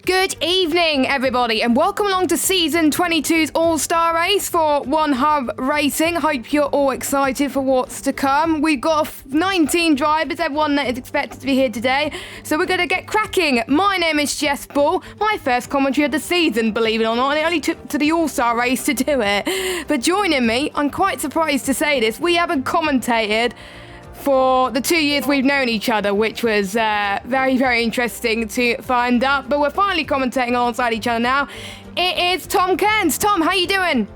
Good evening, everybody, and welcome along to Season 22's All-Star Race for OneHubRacing. Hope you're all excited for what's to come. We've got 19 drivers, everyone that is expected to be here today, so we're going to get cracking. My name is Jess Ball, my first commentary of the season, believe it or not, and it only took to the All-Star Race to do it. But joining me, I'm quite surprised to say this, we haven't commentated for the 2 years we've known each other, which was very, very interesting to find out. But we're finally commentating alongside each other now. It is Tom Cairns. Tom, how you doing?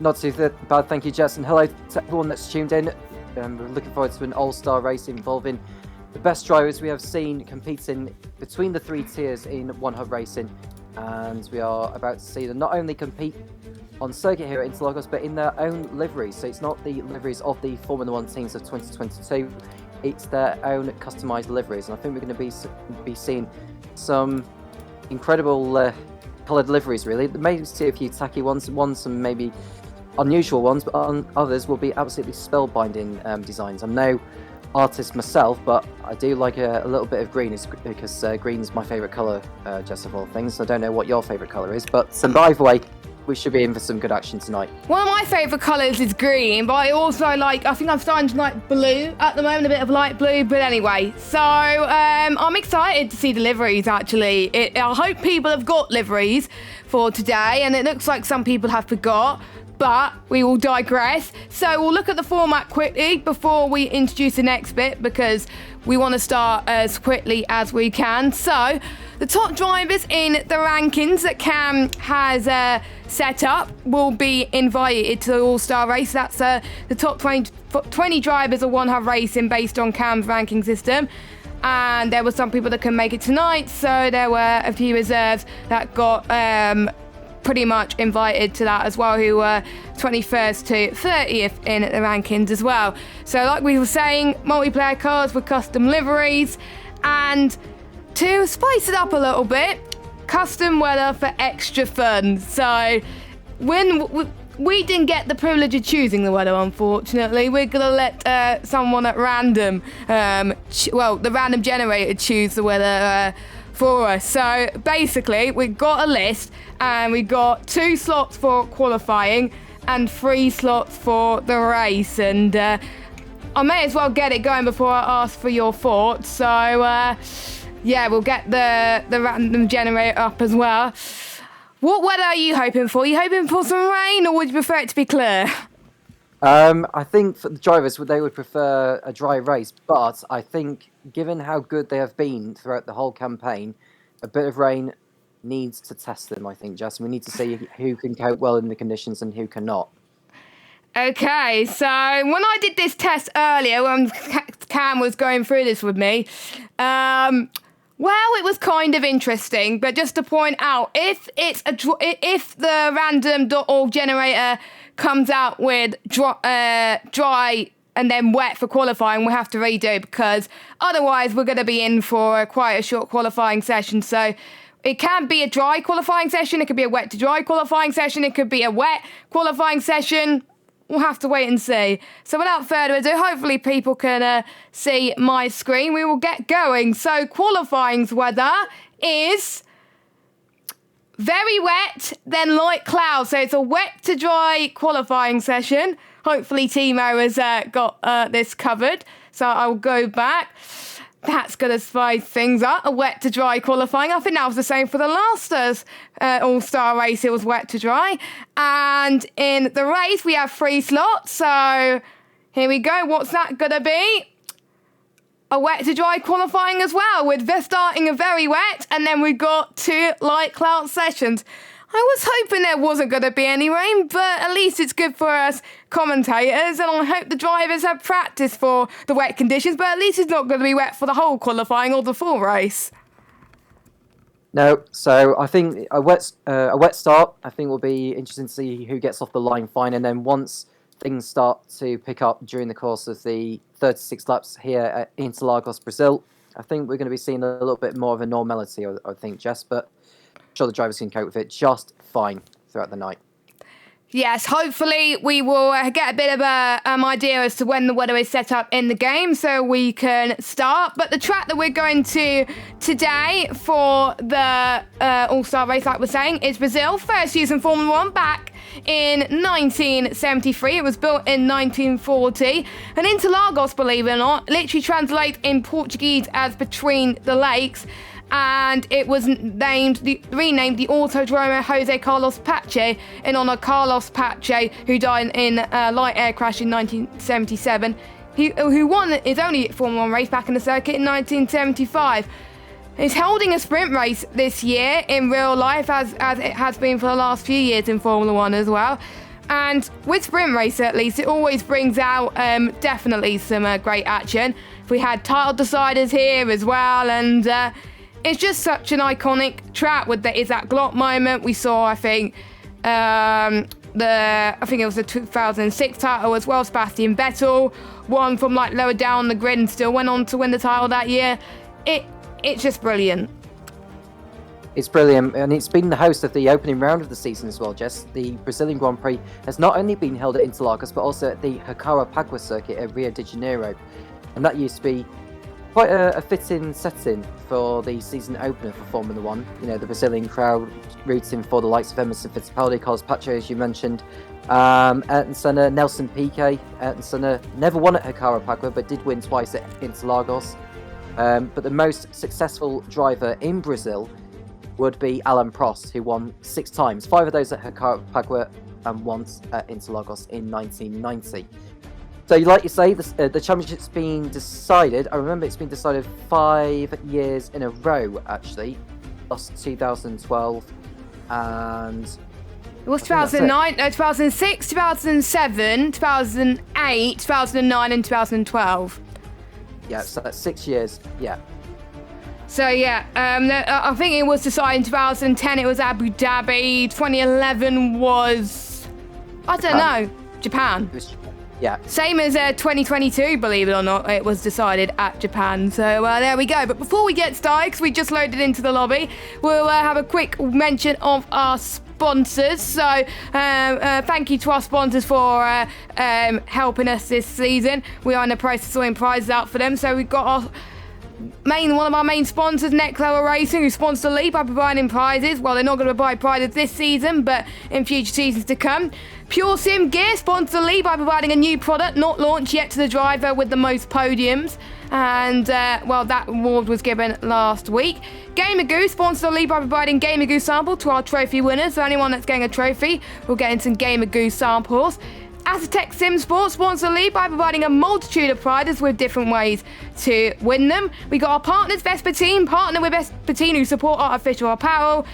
Not too bad, thank you, Jess, and hello to everyone that's tuned in. We're looking forward to an all-star race involving the best drivers we have seen competing between the three tiers in OneHubRacing, and we are about to see them not only compete on circuit here at Interlagos, but in their own liveries. So it's not the liveries of the Formula One teams of 2022, it's their own customised liveries. And I think we're going to be seeing some incredible coloured liveries, really. Maybe see a few tacky ones, some maybe unusual ones, but others will be absolutely spellbinding designs. I'm no artist myself, but I do like a little bit of green, because green is my favourite colour, just of all things. I don't know what your favourite colour is, but either way, we should be in for some good action tonight. One of my favourite colours is green, but I also I think I'm starting to like blue at the moment, a bit of light blue, but anyway. So, I'm excited to see the liveries, actually. I hope people have got liveries for today, and it looks like some people have forgot, but we will digress. So we'll look at the format quickly before we introduce the next bit, because we want to start as quickly as we can. So, the top drivers in the rankings that Cam has set up will be invited to the All-Star Race. That's the top 20 drivers of OneHubRacing based on Cam's ranking system. And there were some people that can make it tonight, so there were a few reserves that got pretty much invited to that as well, who were 21st to 30th in the rankings as well. So like we were saying, multiplayer cars with custom liveries, and to spice it up a little bit, custom weather for extra fun. So when we didn't get the privilege of choosing the weather, unfortunately, we're going to let someone at random, the random generator choose the weather for us. So basically, we've got a list, and we've got 2 slots for qualifying and 3 slots for the race. And I may as well get it going before I ask for your thoughts. So yeah, we'll get the random generator up as well. What weather are you hoping for? Are you hoping for some rain, or would you prefer it to be clear? I think for the drivers, they would prefer a dry race, but I think given how good they have been throughout the whole campaign, a bit of rain needs to test them, I think, Justin. We need to see who can cope well in the conditions and who cannot. Okay, so when I did this test earlier, when Cam was going through this with me, well, it was kind of interesting, but just to point out, if the random.org generator comes out with dry and then wet for qualifying, we'll have to redo, because otherwise we're going to be in for quite a short qualifying session. So it can be a dry qualifying session, it could be a wet to dry qualifying session, it could be a wet qualifying session. We'll have to wait and see. So without further ado, hopefully people can see my screen. We will get going. So qualifying's weather is very wet, then light clouds. So it's a wet to dry qualifying session. Hopefully Timo has got this covered. So I'll go back. That's going to spice things up. A wet to dry qualifying. I think that was the same for the last All-Star Race. It was wet to dry. And in the race, we have 3 slots. So here we go. What's that going to be? A wet to dry qualifying as well, with starting a very wet, and then we've got 2 light cloud sessions. I was hoping there wasn't going to be any rain, but at least it's good for us commentators, and I hope the drivers have practice for the wet conditions, but at least it's not going to be wet for the whole qualifying or the full race. No, so I think a wet start, I think will be interesting to see who gets off the line fine, and then once things start to pick up during the course of the 36 laps here at Interlagos, Brazil, I think we're going to be seeing a little bit more of a normality, I think, Jess, but I'm sure the drivers can cope with it just fine throughout the night. Yes, hopefully we will get a bit of a idea as to when the weather is set up in the game so we can start. But the track that we're going to today for the All-Star race, like we're saying, is Brazil. First use in Formula 1 back in 1973. It was built in 1940. And Interlagos, believe it or not, literally translates in Portuguese as between the lakes. And it was renamed the Autodromo Jose Carlos Pache in honor of Carlos Pache, who died in a light air crash in 1977, who won his only Formula 1 race back in the circuit in 1975. He's holding a sprint race this year in real life, as it has been for the last few years in Formula 1 as well. And with sprint race, at least, it always brings out definitely some great action. We had title deciders here as well, and it's just such an iconic track with the Isaac Glock moment. We saw, I think it was the 2006 title as well. Sebastian Vettel won from like lower down the grid and still went on to win the title that year. It's just brilliant. It's brilliant, and it's been the host of the opening round of the season as well, Jess. The Brazilian Grand Prix has not only been held at Interlagos, but also at the Hacara-Pagua circuit at Rio de Janeiro. And that used to be quite a fitting setting for the season opener for Formula 1. You know, the Brazilian crowd rooting for the likes of Emerson Fittipaldi, Carlos Pache, as you mentioned, Ayrton Senna, Nelson Piquet. Ayrton Senna never won at Hacara-Pagua, but did win twice at Interlagos. But the most successful driver in Brazil would be Alain Prost, who won 6 times, 5 of those at Hacara-Pagua and once at Interlagos in 1990. So, like you say, the championship's been decided. I remember it's been decided 5 years in a row, actually. Lost 2012 and... It was 2009, 2006, 2007, 2008, 2009 and 2012. Yeah, so that's 6 years, yeah. So, yeah, I think it was decided in 2010, it was Abu Dhabi. 2011 was... I don't know. Japan. Yeah. Same as 2022, believe it or not, it was decided at Japan. So there we go. But before we get started, because we just loaded into the lobby, we'll have a quick mention of our sponsors. So thank you to our sponsors for helping us this season. We are in the process of sorting prizes out for them. So we've got our one of our main sponsors, OneHubRacing, who sponsor the league by providing prizes. Well, they're not going to provide prizes this season, but in future seasons to come. Pure Sim Gear sponsor the league by providing a new product not launched yet to the driver with the most podiums. And, well, that award was given last week. Gamergoo sponsor the league by providing Gamergoo sample to our trophy winners. So anyone that's getting a trophy will get in some Gamergoo samples. Aztec Sim Sports sponsor the league by providing a multitude of prizes with different ways to win them. We got our partners, Vespertine, partner with Vespertine, who support our official apparel.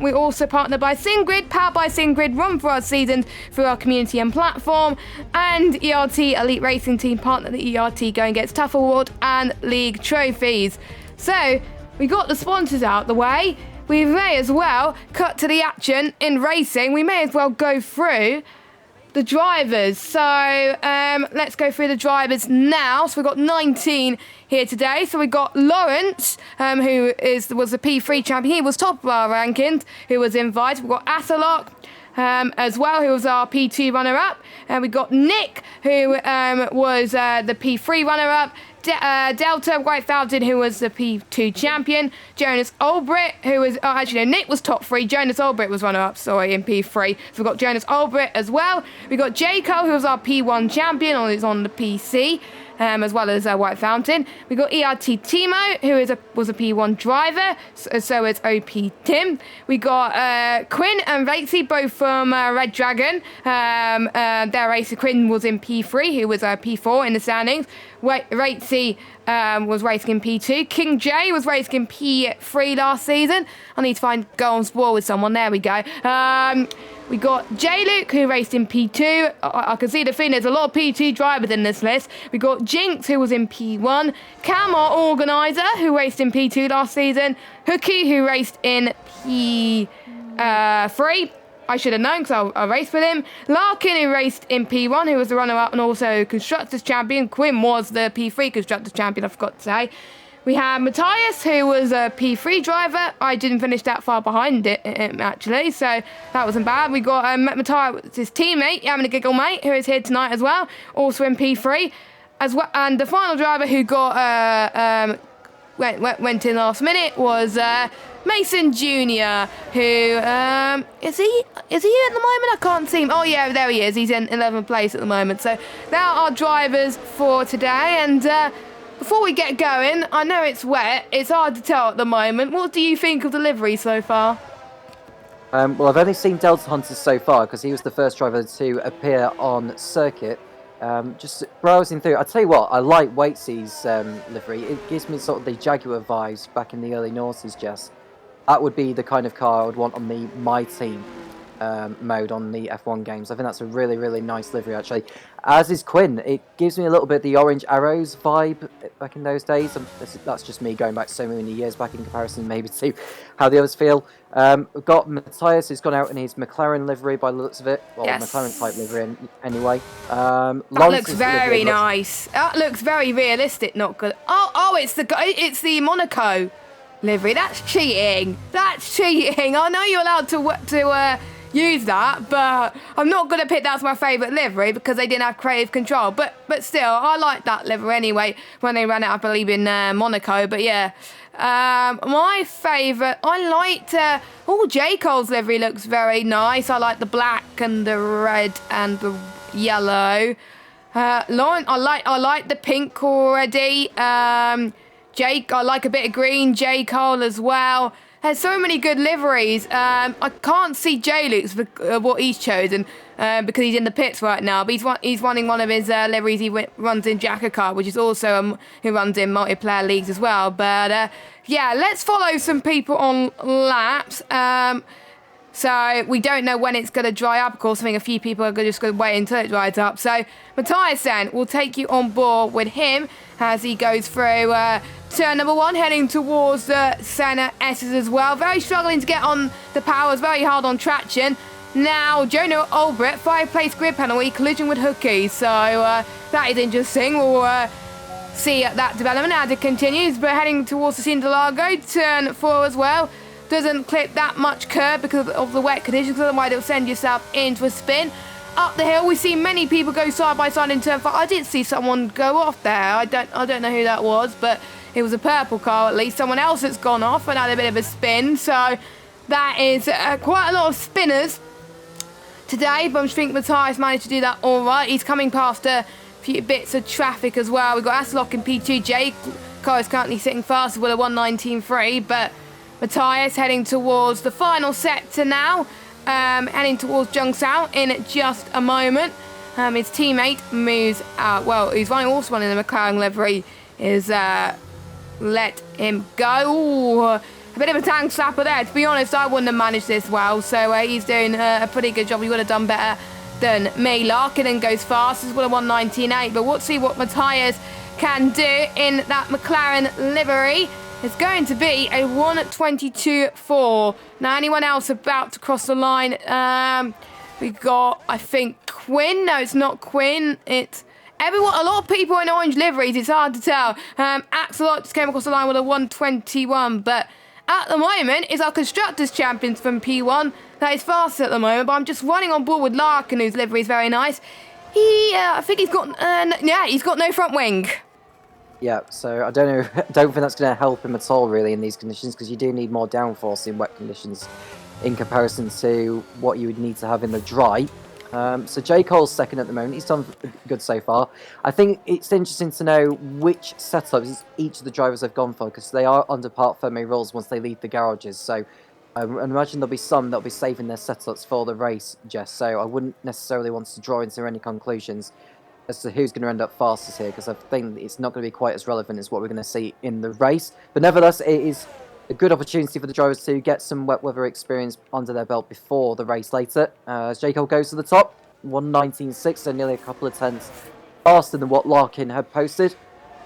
We also partner by SingGrid, powered by SingGrid, run for our seasons through our community and platform. And ERT Elite Racing Team, partner the ERT Going Gets Tough Award and league trophies. So we got the sponsors out the way. We may as well cut to the action in racing. We may as well go through the drivers. So let's go through the drivers now. So we've got 19 here today. So we've got Lawrence, who was the P3 champion. He was top of our rankings, who was invited. We've got Athalok as well, who was our P2 runner-up. And we've got Nick, who was the P3 runner-up. Delta White Falcon, who was the P2 champion. Jonas Olbrit, who was... Oh, actually, no, Nick was top 3. Jonas Olbrit was runner-up, sorry, in P3. So we've got Jonas Olbrit as well. We've got Jaco, who was our P1 champion, or is on the PC, as well as White Fountain. We've got ERT Timo, who was a P1 driver, so is OP Tim. We got Quinn and Ratesy, both from Red Dragon. Their racer, Quinn was in P3, who was P4 in the standings. Ratesy was racing in P2. King J was racing in P3 last season. I need to find go on spoil with someone. There we go. We got J-Luke, who raced in P2. I can see the thing, there's a lot of P2 drivers in this list. We got Jinx, who was in P1. Cam, our organiser, who raced in P2 last season. Hookie, who raced in P3. I should have known because I raced with him. Larkin, who raced in P1, who was the runner-up and also Constructors Champion. Quinn was the P3 Constructors Champion, I forgot to say. We had Matthias, who was a P3 driver. I didn't finish that far behind him, actually, so that wasn't bad. We got Matthias, his teammate, having a giggle mate, who is here tonight as well, also in P3. As well, and the final driver who got went in last minute was Mason Jr., who is he at the moment? I can't see him. Oh yeah, there he is. He's in 11th place at the moment. So there are our drivers for today. And before we get going, I know it's wet. It's hard to tell at the moment. What do you think of the livery so far? Well, I've only seen Delta Hunters so far because he was the first driver to appear on circuit. Just browsing through, I tell you what, I like Waitsy's livery. It gives me sort of the Jaguar vibes back in the early noughties, Jess. That would be the kind of car I would want on the My Team mode on the F1 games. I think that's a really, really nice livery, actually. As is Quinn. It gives me a little bit the Orange Arrows vibe back in those days. That's just me going back so many years back in comparison maybe to how the others feel. We've got Matthias, who's gone out in his McLaren livery by the looks of it. Well, yes. McLaren type livery anyway. That looks very nice. That looks very realistic, not good. Oh, it's the Monaco livery. That's cheating. That's cheating. I know you're allowed to use that, but I'm not going to pick that as my favourite livery because they didn't have creative control. But still, I like that livery anyway when they ran it, I believe, in Monaco. But yeah, my favourite, I liked, J. Cole's livery looks very nice. I like the black and the red and the yellow. Lauren, I like the pink already. Jake, I like a bit of green. J. Cole as well. There's so many good liveries. I can't see J. Luke's for what he's chosen because he's in the pits right now. But he's running one of his liveries he runs in Jakarta, which is also who runs in multiplayer leagues as well. But yeah, let's follow some people on laps. So we don't know when it's going to dry up. Of course, I think a few people are just going to wait until it dries up. So Matthias then will take you on board with him as he goes through turn number 1, heading towards the centre S's as well. Very struggling to get on the powers, very hard on traction. Now, Jonah Olbrett, 5-place grid penalty, collision with Hookie. So that is interesting. We'll see that development as it continues. But heading towards the Cinderlago, turn 4 as well. Doesn't clip that much curb because of the wet conditions, otherwise it'll send yourself into a spin. Up the hill, we see many people go side by side in turn 5. I did see someone go off there. I don't know who that was, but it was a purple car at least. Someone else that's gone off and had a bit of a spin. So that is quite a lot of spinners today, but I think Matthias managed to do that all right. He's coming past a few bits of traffic as well. We've got Aslock in P2. Jake car is currently sitting fast with a 1:19.3, but Matthias heading towards the final sector now, heading towards Jungsao in just a moment. His teammate moves out. Well, he's also running the McLaren livery. Is let him go. Ooh, a bit of a tank slapper there. To be honest, I wouldn't have managed this well. So he's doing a pretty good job. He would have done better than me. Larkin goes fast as well, a 1:19.8. But let's see what Matthias can do in that McLaren livery. It's going to be a 1:22.4. Now, anyone else about to cross the line? We got, I think, Quinn. No, it's not Quinn. It's everyone. A lot of people in orange liveries. It's hard to tell. Axelot just came across the line with a 1:21. But at the moment, it's our Constructors Champions from P1 that is fast at the moment. But I'm just running on board with Larkin, whose livery is very nice. I think he's got, he's got no front wing. Yeah, so I don't think that's going to help him at all, really, in these conditions, because you do need more downforce in wet conditions in comparison to what you would need to have in the dry. So J. Cole's second at the moment. He's done good so far. I think it's interesting to know which setups each of the drivers have gone for, because they are under part Fermi rules once they leave the garages. So I imagine there'll be some that'll be saving their setups for the race, Jess. So I wouldn't necessarily want to draw into any conclusions as to who's going to end up fastest here, because I think it's not going to be quite as relevant as what we're going to see in the race. But nevertheless, it is a good opportunity for the drivers to get some wet weather experience under their belt before the race later. As J. Cole goes to the top, 1:19.6, so nearly a couple of tenths faster than what Larkin had posted.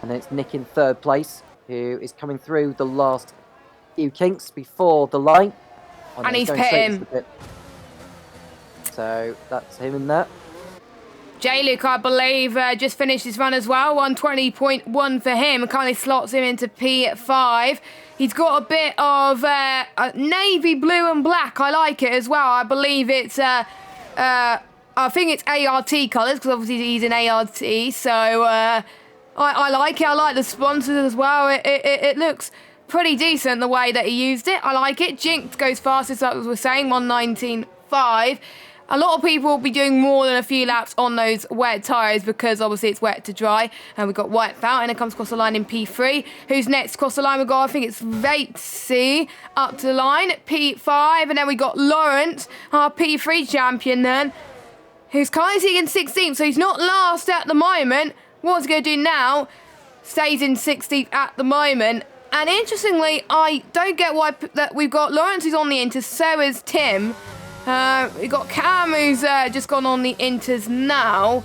And then it's Nick in third place, who is coming through the last few kinks before the line. And he's pit him. So that's him in there. J-Luke, I believe, just finished his run as well. 120.1 for him. Kind of slots him into P5. He's got a bit of navy blue and black. I like it as well. I believe it's, I think it's ART colours, because obviously he's in ART. So I like it. I like the sponsors as well. It looks pretty decent the way that he used it. I like it. Jinx goes fastest, as we're saying, 119.5. A lot of people will be doing more than a few laps on those wet tyres because obviously it's wet to dry. And we've got White Fountain that comes across the line in P3. Who's next across the line? We've got, I think it's Vatesy up to the line at P5. And then we got Lawrence, our P3 champion then, who's currently in 16th. So he's not last at the moment. What's he going to do now? Stays in 16th at the moment. And interestingly, I don't get why that we've got Lawrence who's on the Inter, so is Tim. We've got Cam who's just gone on the Inters now.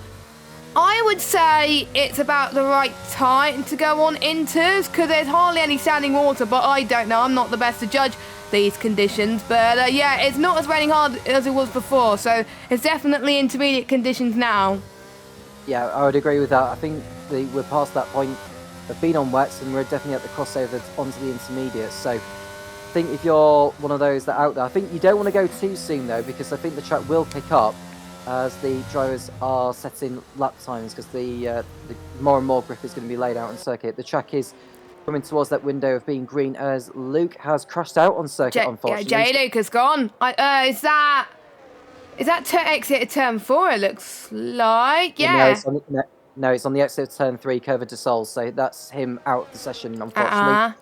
I would say it's about the right time to go on Inters because there's hardly any standing water, but I don't know. I'm not the best to judge these conditions. But yeah, it's not as raining hard as it was before, so it's definitely intermediate conditions now. Yeah, I would agree with that. I think we're past that point of being on wets and we're definitely at the crossover onto the intermediates. So I think if you're one of those that are out there, I think you don't want to go too soon though, because I think the track will pick up as the drivers are setting lap times, because the more and more grip is going to be laid out on circuit. The track is coming towards that window of being green as Luke has crashed out on circuit, unfortunately. Yeah, J-Luke has gone. Is that exit of turn 4, it looks like? Yeah. No, it's on the exit of turn 3, Curva de Sol, so that's him out of the session, unfortunately.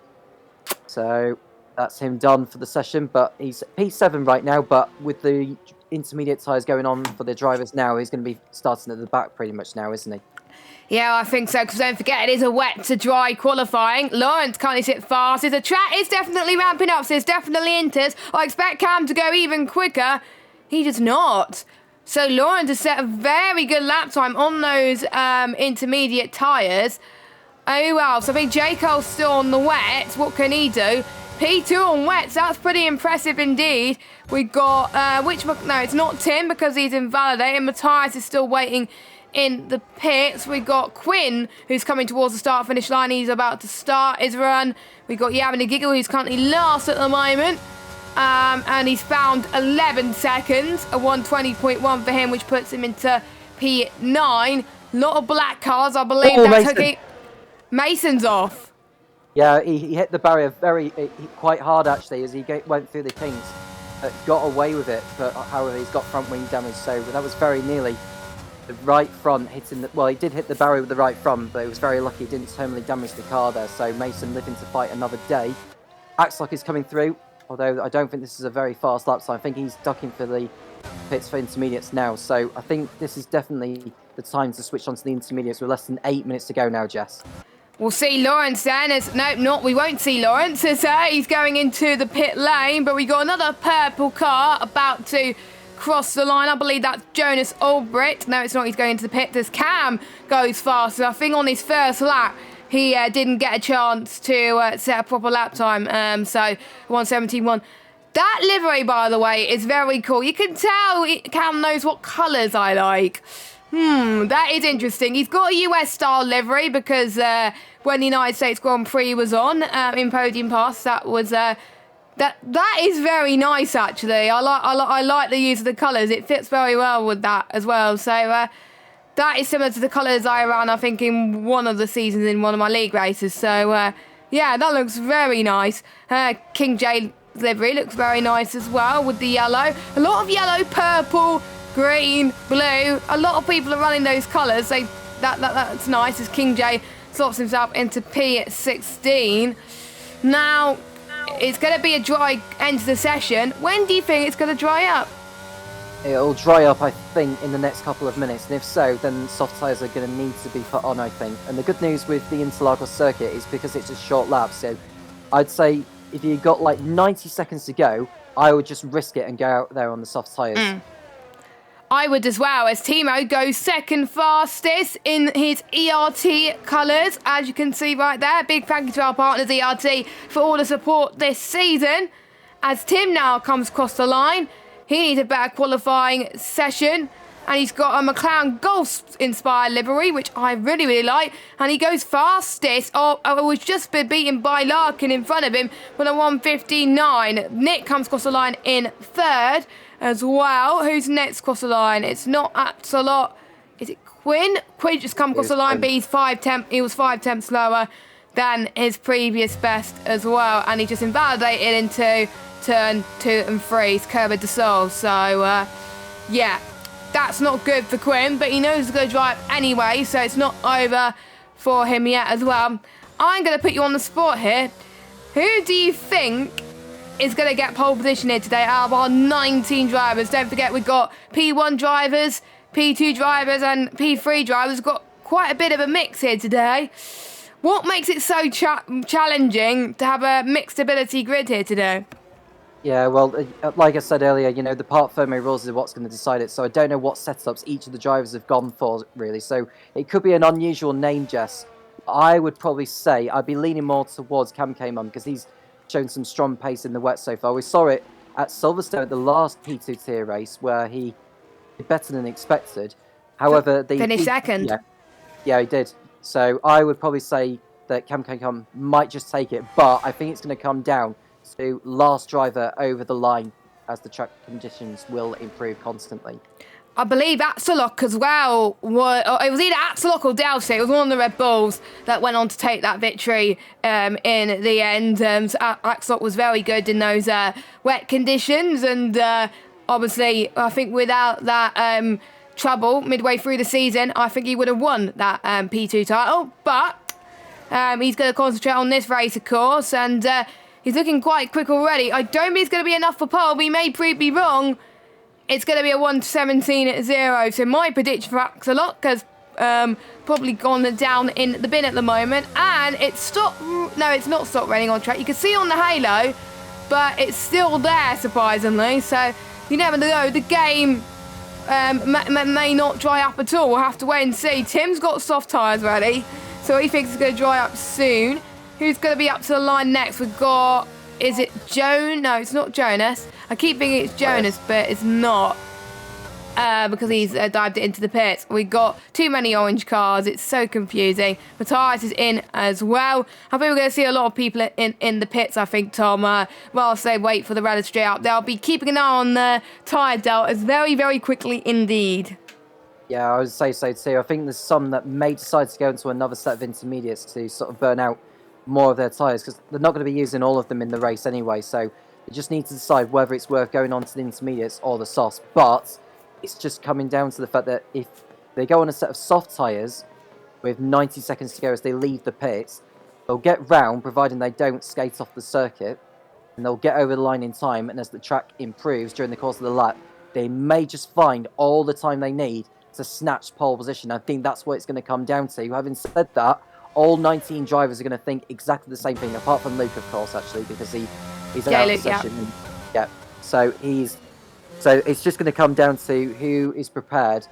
So that's him done for the session, but he's P7 right now, but with the intermediate tyres going on for the drivers now, he's going to be starting at the back pretty much now, isn't he? Yeah, I think so, because don't forget, it is a wet to dry qualifying. Lawrence can't sit fast. The track is definitely ramping up, so there's definitely Inters. I expect Cam to go even quicker. He does not. So Lawrence has set a very good lap time on those intermediate tyres. Oh, well, so I think J. Cole's still on the wets. What can he do? P2 on wets, that's pretty impressive indeed. We got, no, it's not Tim because he's invalidated. Matthias is still waiting in the pits. We got Quinn, who's coming towards the start-finish line. He's about to start his run. We got Yavin Giggle, who's currently last at the moment. And he's found 11 seconds, a 120.1 for him, which puts him into P9. Lot of black cars, I believe. That's okay. Mason's off. Yeah, he hit the barrier quite hard actually as he went through the kinks. Got away with it, but however he's got front wing damage, so that was very nearly the right front hitting the... Well, he did hit the barrier with the right front, but it was very lucky he didn't terminally damage the car there, so Mason living to fight another day. Axlock is coming through, although I don't think this is a very fast lap time. I think he's ducking for the pits for intermediates now, so I think this is definitely the time to switch onto the intermediates with less than 8 minutes to go now, Jess. We'll see Lawrence then. We won't see Lawrence as he's going into the pit lane, but we got another purple car about to cross the line. I believe that's Jonas Ulbricht. No, it's not. He's going into the pit. As Cam goes faster. I think on his first lap, he didn't get a chance to set a proper lap time. So 1:17.1. That livery, by the way, is very cool. You can tell Cam knows what colours I like. That is interesting. He's got a US-style livery because when the United States Grand Prix was on in Podium Pass, that was that is very nice actually. I like the use of the colours. It fits very well with that as well. So that is similar to the colours I ran, I think, in one of the seasons in one of my league races. So yeah, that looks very nice. King J livery looks very nice as well with the yellow. A lot of yellow, purple, green, blue. A lot of people are running those colours. So that's nice as King J slots himself into P16. Now, it's going to be a dry end to the session. When do you think it's going to dry up? It'll dry up, I think, in the next couple of minutes. And if so, then soft tyres are going to need to be put on, I think. And the good news with the Interlagos circuit is because it's a short lap. So I'd say if you got like 90 seconds to go, I would just risk it and go out there on the soft tyres. I would as well, as Timo goes second fastest in his ERT colours, as you can see right there. Big thank you to our partners ERT for all the support this season. As Tim now comes across the line, he needs a better qualifying session. And he's got a McLaren Golf-inspired livery, which I really, really like. And he goes fastest. Oh, I was just been beaten by Larkin in front of him with a 1:59. Nick comes across the line in third as well. Who's next across the line? It's not Axelot. Is it Quinn? Quinn just come across the line, but he was 5 tenths slower than his previous best as well. And he just invalidated into turn 2 and 3. It's Kerber de Sol. So, yeah. That's not good for Quinn, but he knows he's going to drive anyway, so it's not over for him yet as well. I'm going to put you on the spot here. Who do you think is going to get pole position here today out of our 19 drivers? Don't forget, we've got P1 drivers, P2 drivers, and P3 drivers. We've got quite a bit of a mix here today. What makes it so challenging to have a mixed ability grid here today? Yeah, well, like I said earlier, you know, the part Fermi rules is what's going to decide it. So I don't know what setups each of the drivers have gone for, really. So it could be an unusual name, Jess. I would probably say I'd be leaning more towards Cam K-Mum because he's shown some strong pace in the wet so far. We saw it at Silverstone at the last P2 tier race where he did better than expected. However, the finished second. Yeah, he did. So I would probably say that Cam K-Mum might just take it, but I think it's going to come down to last driver over the line as the track conditions will improve constantly. I believe Axelot as well. It was either Axelot or Delsey. It was one of the Red Bulls that went on to take that victory in the end. So Axelot was very good in those wet conditions. And obviously, I think without that trouble midway through the season, I think he would have won that P2 title. But he's going to concentrate on this race, of course. And he's looking quite quick already. I don't think it's going to be enough for pole, but he may prove me wrong. It's going to be a 1:17.0. So my prediction for Axelot has probably gone down in the bin at the moment. And it's stopped. No, it's not stopped raining on track. You can see on the halo, but it's still there, surprisingly. So you never know. The game may not dry up at all. We'll have to wait and see. Tim's got soft tyres ready, so he thinks it's going to dry up soon. Who's going to be up to the line next? We've got, is it Joan? No, it's not Jonas. I keep thinking it's Jonas, but it's not. Because he's dived it into the pits. We've got too many orange cars. It's so confusing. Matthias is in as well. I think we're going to see a lot of people in the pits, I think, Tom. Whilst they wait for the registry up. They'll be keeping an eye on the tyre deltas very, very quickly indeed. Yeah, I would say so too. I think there's some that may decide to go into another set of intermediates to sort of burn out more of their tyres because they're not going to be using all of them in the race anyway, so they just need to decide whether it's worth going on to the intermediates or the softs. But it's just coming down to the fact that if they go on a set of soft tyres with 90 seconds to go as they leave the pits, they'll get round providing they don't skate off the circuit, and they'll get over the line in time, and as the track improves during the course of the lap, they may just find all the time they need to snatch pole position. I think that's what it's going to come down to. Having said that, all 19 drivers are going to think exactly the same thing, apart from Luke, of course, actually, because he's an out of session. Yeah. So it's just going to come down to who is prepared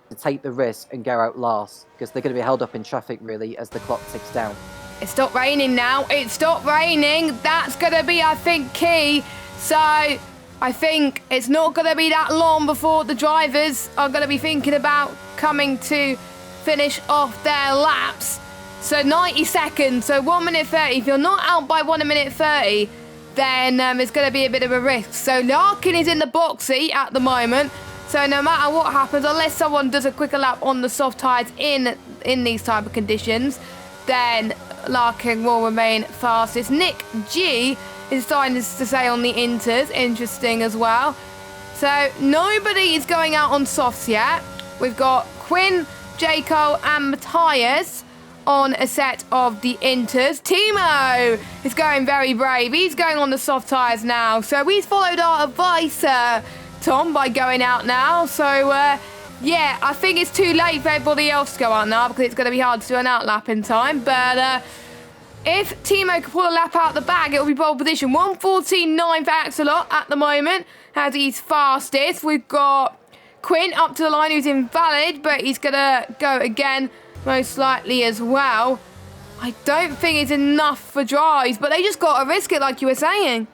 to take the risk and go out last, because they're going to be held up in traffic, really, as the clock ticks down. It stopped raining now. It stopped raining. That's going to be, I think, key. So I think it's not going to be that long before the drivers are going to be thinking about coming to finish off their laps. So 90 seconds, so 1 minute 30. If you're not out by 1 minute 30, then it's going to be a bit of a risk. So Larkin is in the box seat at the moment. So no matter what happens, unless someone does a quicker lap on the soft tyres in these type of conditions, then Larkin will remain fastest. Nick G is starting to say on the inters, interesting as well. So nobody is going out on softs yet. We've got Quinn, Jaco and Matthias on a set of the inters. Timo is going very brave. He's going on the soft tyres now. So he's followed our advice, Tom, by going out now. So, yeah, I think it's too late for everybody else to go out now because it's going to be hard to do an outlap in time. But if Timo can pull a lap out the bag, it'll be pole position. 1:14.9 for Axelot at the moment as he's fastest. We've got Quinn up to the line who's invalid, but he's going to go again most likely as well. I don't think it's enough for drives, but they just got to risk it like you were saying.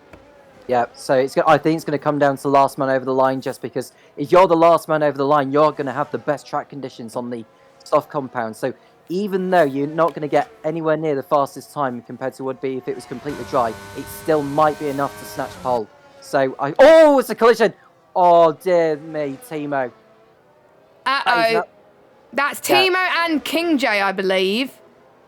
Yeah, so I think it's going to come down to the last man over the line, just because if you're the last man over the line, you're going to have the best track conditions on the soft compound. So even though you're not going to get anywhere near the fastest time compared to would be if it was completely dry, it still might be enough to snatch pole. So oh, it's a collision! Oh dear me, Timo. Uh-oh. That's Timo and King J, I believe.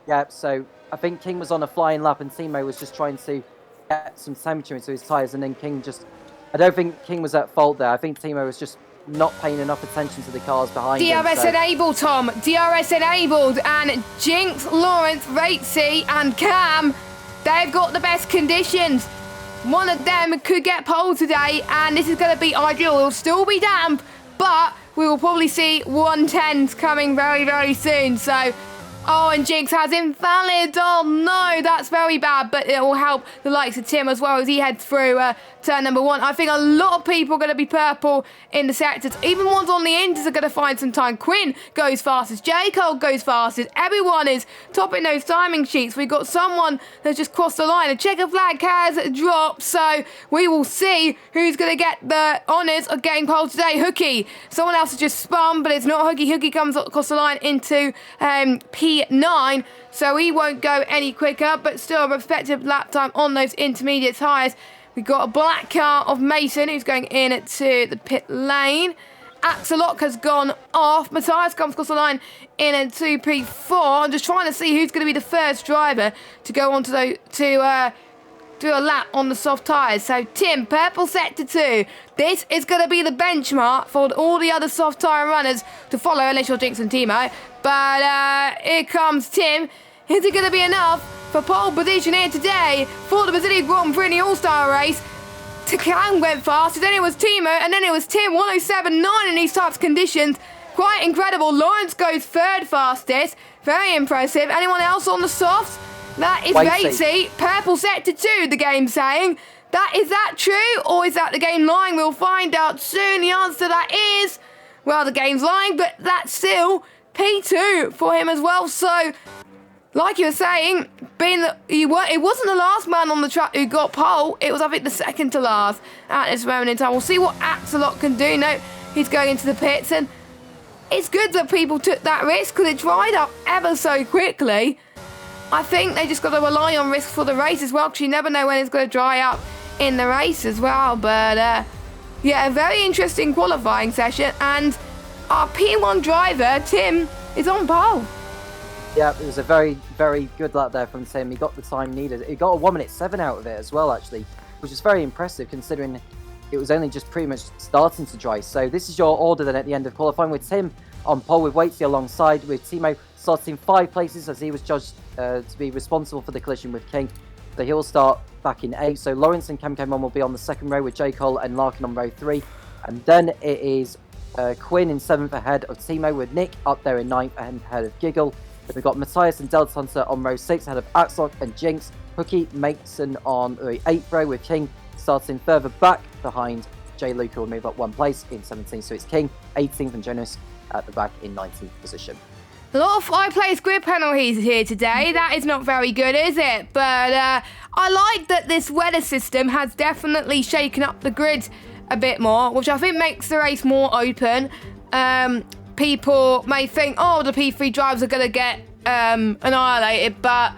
Yeah, so I think King was on a flying lap and Timo was just trying to get some temperature into his tyres, and then King just... I don't think King was at fault there. I think Timo was just not paying enough attention to the cars behind him. DRS enabled, Tom. DRS enabled. And Jinx, Lawrence, Ratesy and Cam, they've got the best conditions. One of them could get pole today, and this is going to be ideal. It'll still be damp, but we will probably see 110s coming very, very soon. So, oh, and Jinx has invalid. Oh, no, that's very bad. But it will help the likes of Tim as well as he heads through turn number 1. I think a lot of people are going to be purple in the sectors. Even ones on the inters are going to find some time. Quinn goes fastest. J. Cole goes fastest. Everyone is topping those timing sheets. We've got someone that's just crossed the line. A checker flag has dropped. So we will see who's going to get the honours of getting pole today. Hooky. Someone else has just spun, but it's not Hooky. Hooky comes across the line into P9. So he won't go any quicker, but still a respective lap time on those intermediate tyres. We've got a black car of Mason who's going in to the pit lane. Axelot has gone off. Matthias comes across the line in into P4. I'm just trying to see who's going to be the first driver to go on to do a lap on the soft tyres. So Tim, purple sector 2. This is going to be the benchmark for all the other soft tyre runners to follow, unless you're Jinx and Timo. But here comes Tim. Is it going to be enough for pole position here today for the Brazilian Grand Prix in the All-Star race? Cam went fast, then it was Timo, and then it was Tim, 107.9 in these types of conditions. Quite incredible. Lawrence goes third fastest. Very impressive. Anyone else on the softs? That is Ratesy. Purple sector 2, the game's saying. Is that true, or is that the game lying? We'll find out soon. The answer to that is, well, the game's lying, but that's still P2 for him as well. So, like you were saying, it wasn't the last man on the track who got pole. It was, I think, the second to last at this moment in time. We'll see what Axelot can do. No, he's going into the pits, and it's good that people took that risk because it dried up ever so quickly. I think they just got to rely on risk for the race as well, because you never know when it's going to dry up in the race as well. But yeah, a very interesting qualifying session, and our P1 driver Tim is on pole. Yeah, it was a very, very good lap there from Tim. He got the time needed. He got a 1:07 out of it as well, actually, which is very impressive considering it was only just pretty much starting to dry. So this is your order then at the end of qualifying, with Tim on pole, with Waitsy alongside, with Timo starting 5 places as he was judged to be responsible for the collision with King. So he'll start back in 8. So Lawrence and Cam will be on the second row, with J. Cole and Larkin on row 3. And then it is Quinn in 7th ahead of Timo, with Nick up there in 9th ahead of Giggle. Then we've got Matthias and Delta Hunter on row 6 ahead of Axlock and Jinx. Hooky Mason on the 8th row, with King starting further back behind J. Luke, who will move up 1 place in 17th. So it's King 18th and Jonas at the back in 19th position. A lot of 5-place grid penalties here today. That is not very good, is it? But I like that this weather system has definitely shaken up the grid a bit more, which I think makes the race more open. People may think, oh, the P3 drivers are going to get annihilated, but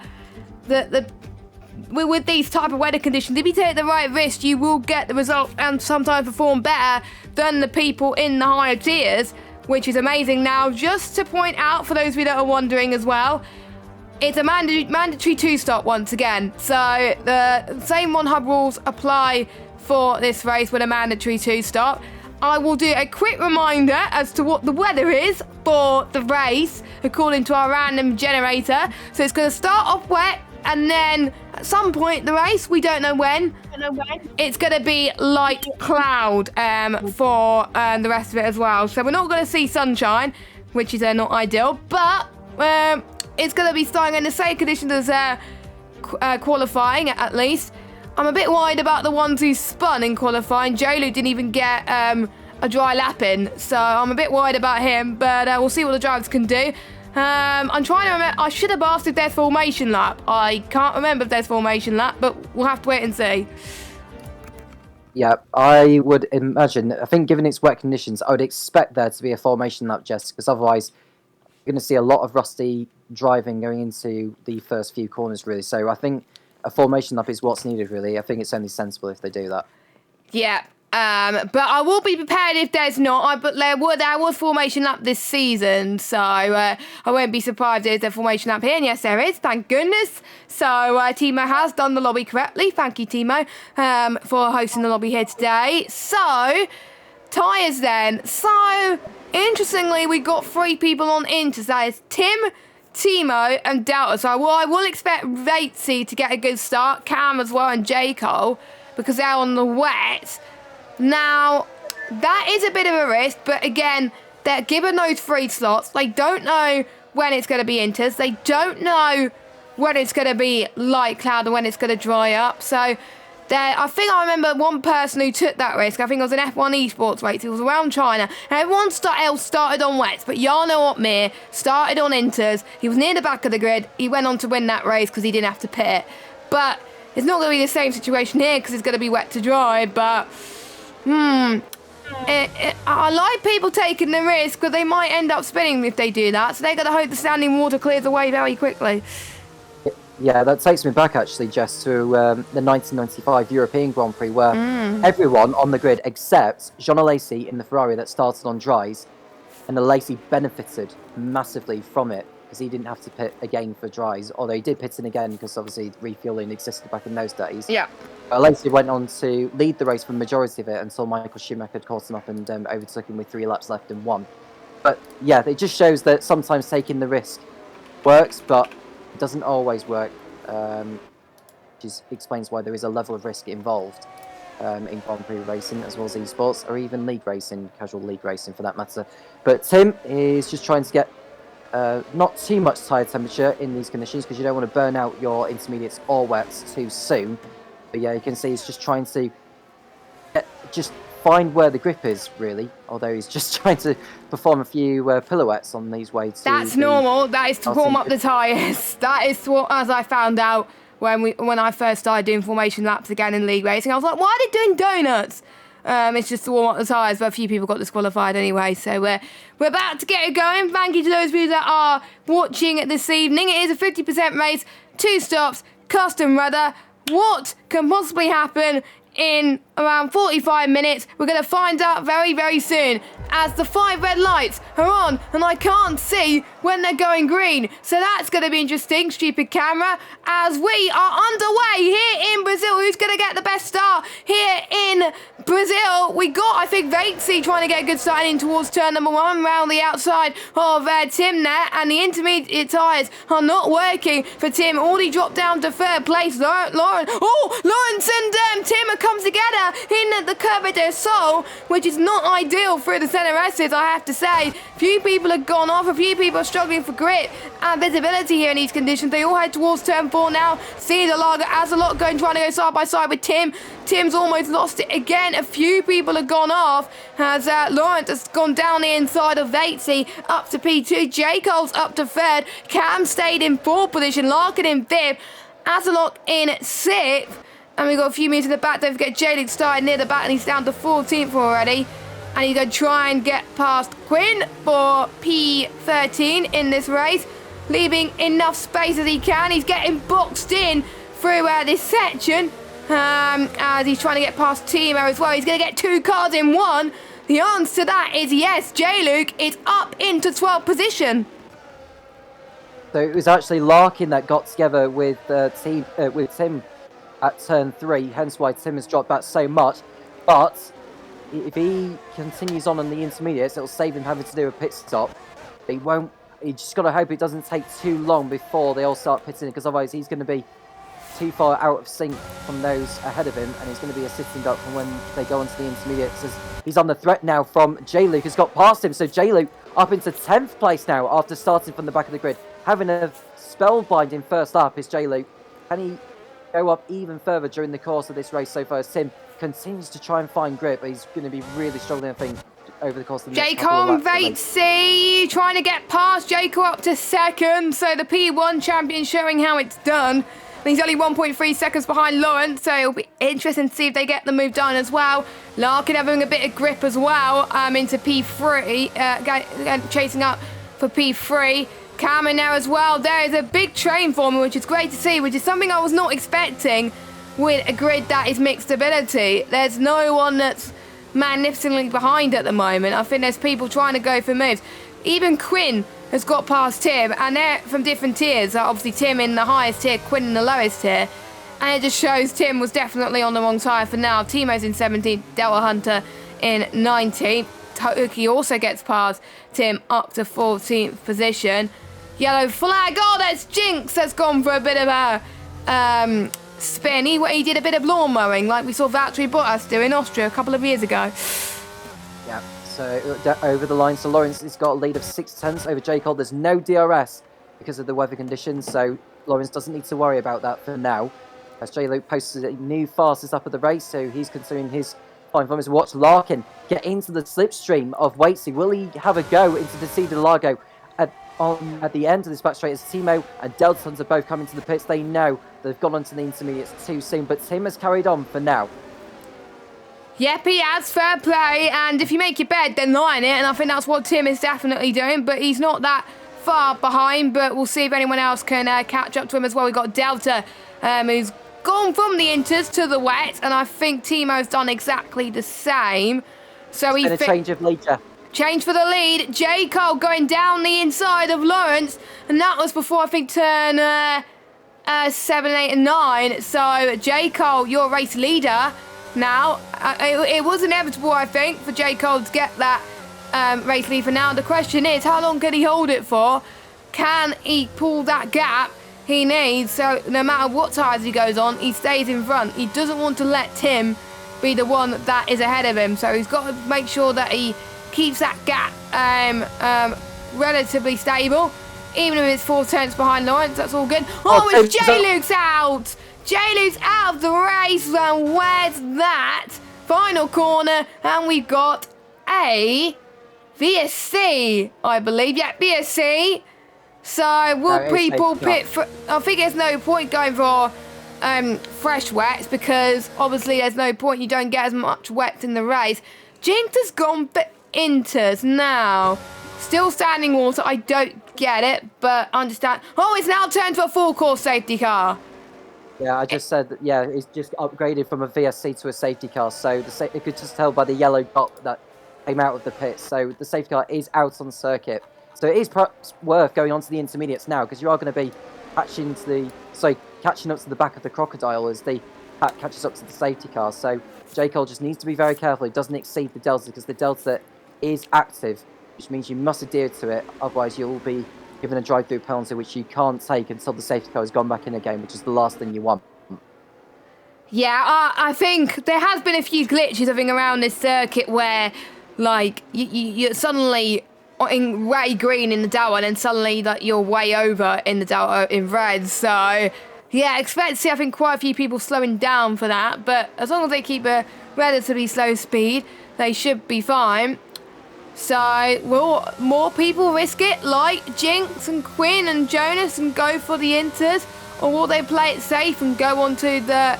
with these type of weather conditions, if you take the right risk, you will get the result and sometimes perform better than the people in the higher tiers, which is amazing. Now, just to point out, for those of you that are wondering as well, it's a mandatory 2-stop once again. So the same OneHub rules apply for this race with a mandatory 2-stop. I will do a quick reminder as to what the weather is for the race, according to our random generator. So it's going to start off wet, and then at some point in the race, we don't know when, it's going to be light cloud for the rest of it as well. So we're not going to see sunshine, which is not ideal, but it's going to be starting in the same conditions as qualifying, at least. I'm a bit worried about the ones who spun in qualifying. J-Lu didn't even get a dry lap in, so I'm a bit worried about him, but we'll see what the drivers can do. I'm trying to remember. I should have asked if there's formation lap. I can't remember if there's formation lap, but we'll have to wait and see. Yeah, I would imagine. I think, given its wet conditions, I would expect there to be a formation lap, Jess, because otherwise you're going to see a lot of rusty driving going into the first few corners, really. So I think a formation lap is what's needed, really. I think it's only sensible if they do that. Yeah. But I will be prepared if there's not. But there was formation lap this season, so I won't be surprised if there's a formation lap here. And yes, there is. Thank goodness. So Timo has done the lobby correctly. Thank you, Timo, for hosting the lobby here today. So tyres then. So interestingly, we got 3 people on inters. That is Tim, Timo, and Delta. So I will expect Vatesy to get a good start. Cam as well, and J. Cole, because they're on the wet. Now, that is a bit of a risk, but again, they're given those 3 slots. They don't know when it's going to be inters. They don't know when it's going to be light cloud and when it's going to dry up. So, I think I remember one person who took that risk. I think it was an F1 esports race. It was around China. And everyone else started on wets, but Jarno Opmeer started on inters. He was near the back of the grid. He went on to win that race because he didn't have to pit. But it's not going to be the same situation here because it's going to be wet to dry, but I like people taking the risk, but they might end up spinning if they do that. So they're going to hope the standing water clears away very quickly. Yeah, that takes me back, actually, Jess, to the 1995 European Grand Prix, where everyone on the grid except Jean Alesi in the Ferrari that started on dries, and Alesi benefited massively from it because he didn't have to pit again for dries, although he did pit in again because obviously refueling existed back in those days. Yeah. Alesi went on to lead the race for the majority of it until Michael Schumacher had caught him up and overtook him with 3 laps left and won. But yeah, it just shows that sometimes taking the risk works, but it doesn't always work, which explains why there is a level of risk involved in Grand Prix racing, as well as esports, or even league racing, casual league racing for that matter. But Tim is just trying to get not too much tyre temperature in these conditions, because you don't want to burn out your intermediates or wets too soon. But yeah, you can see he's just trying to just find where the grip is, really, although he's just trying to perform a few pirouettes on these way to... That's normal. That is to warm up the tyres. That is what, as I found out when I first started doing formation laps again in league racing, I was like, why are they doing donuts? It's just to warm up the tyres, but a few people got disqualified anyway. So we're about to get it going. Thank you to those of you that are watching it this evening. It is a 50% race, 2 stops, custom rudder. What can possibly happen in around 45 minutes? We're going to find out very, very soon, as the 5 red lights are on and I can't see when they're going green. So that's going to be interesting, stupid camera, as we are underway here in Brazil. Who's going to get the best start here in Brazil? We got, I think, Vatesy trying to get a good start in towards turn number 1 round the outside of Tim there, and the intermediate tyres are not working for Tim. Already dropped down to 3rd place. Lawrence and Tim are come together in the Curva del Sol, which is not ideal for the centre S's, I have to say. Few people have gone off, a few people are struggling for grip and visibility here in these conditions. They all head towards turn 4 now. See the Lager as a lot going, trying to go side by side with Tim. Tim's almost lost it again. A few people have gone off as Lawrence has gone down the inside of Vatesy up to P2. Jacobs up to 3rd. Cam stayed in 4th position. Larkin in 5th. Asalok in 6th. And we've got a few meters in the back. Don't forget Jalen started near the back and he's down to 14th already. And he's going to try and get past Quinn for P13 in this race, leaving enough space as he can. He's getting boxed in through this section as he's trying to get past Timo as well. He's going to get 2 cars in 1. The answer to that is yes. J-Luke is up into 12th position. So it was actually Larkin that got together with Tim at turn 3, hence why Tim has dropped back so much. But if he continues on the intermediates, it'll save him having to do a pit stop. He won't. You just got to hope it doesn't take too long before they all start pitting, because otherwise he's going to be too far out of sync from those ahead of him, and he's going to be a sitting duck from when they go onto the intermediates. As he's on the threat now from J-Luke, who's got past him. So J-Luke up into 10th place now after starting from the back of the grid. Having a spellbinding first lap is J-Luke. Can he go up even further during the course of this race so far, as Tim continues to try and find grip, but he's going to be really struggling, I think, over the course of the next couple of laps. Vatesy trying to get past Jacob up to 2nd, so the P1 champion showing how it's done. And he's only 1.3 seconds behind Lawrence, so it'll be interesting to see if they get the move done as well. Larkin having a bit of grip as well into P3, chasing up for P3. Cam in there as well. There is a big train forming, which is great to see, which is something I was not expecting with a grid that is mixed ability. There's no one that's magnificently behind at the moment. I think there's people trying to go for moves. Even Quinn has got past Tim, and they're from different tiers. Obviously Tim in the highest tier, Quinn in the lowest tier. And it just shows Tim was definitely on the wrong side for now. Timo's in 17th, Delta Hunter in 19th. Toki also gets past Tim up to 14th position. Yellow flag. Oh, that's Jinx that's gone for a bit of a spin. He did a bit of lawn mowing like we saw Valtteri Bottas do in Austria a couple of years ago. Yeah, so over the line. So Lawrence has got a lead of 6/10 over J. Cole. There's no DRS because of the weather conditions, so Lawrence doesn't need to worry about that for now. As J. Luke posts a new fastest up of the race, so he's considering his fine performance. Watch Larkin get into the slipstream of Waitsy. Will he have a go into the Cedar Largo at the end of this back straight as Timo and Delta Hunter both come into the pits? They know they've gone onto the intermediates too soon, but Tim has carried on for now. Yep, he has. Fair play. And if you make your bed, then lie in it. And I think that's what Tim is definitely doing. But he's not that far behind. But we'll see if anyone else can catch up to him as well. We've got Delta, who's gone from the inters to the wet. And I think Timo's done exactly the same. So he's a change of lead, Jeff. Change for the lead. J. Cole going down the inside of Lawrence. And that was before, I think, turn 7, 8 and 9. So J. Cole, your race leader now. It was inevitable, I think, for J. Cole to get that race lead for now. The question is, how long can he hold it for? Can he pull that gap he needs? So no matter what tires he goes on, he stays in front. He doesn't want to let Tim be the one that is ahead of him. So he's got to make sure that he keeps that gap relatively stable. Even if it's 4 tenths behind Lawrence, that's all good. Oh, it's J-Luke's out! J-Luke's out of the race, and where's that? Final corner, and we've got a VSC, I believe. Yeah, VSC. So will people pit for... I think there's no point going for fresh wets, because obviously there's no point. You don't get as much wet in the race. Jinx has gone for inters now. Still standing water. I don't get it, but understand. Oh, it's now turned to a full course safety car. Yeah, I just said that, yeah, it's just upgraded from a VSC to a safety car. So you could just tell by the yellow dot that came out of the pit. So the safety car is out on circuit. So it is perhaps worth going on to the intermediates now, because you are going to be catching up to the back of the crocodile as the pack catches up to the safety car. So J. Cole just needs to be very careful. He doesn't exceed the delta, because the delta is active, which means you must adhere to it. Otherwise, you'll be given a drive-through penalty, which you can't take until the safety car has gone back in again, which is the last thing you want. Yeah, I think there has been a few glitches, I think, around this circuit where, like, you're suddenly in way green in the Delta, and then suddenly that you're way over in the Delta in red. So, yeah, expect to see, I think, quite a few people slowing down for that. But as long as they keep a relatively slow speed, they should be fine. So, will more people risk it, like Jinx and Quinn and Jonas, and go for the inters? Or will they play it safe and go on to the...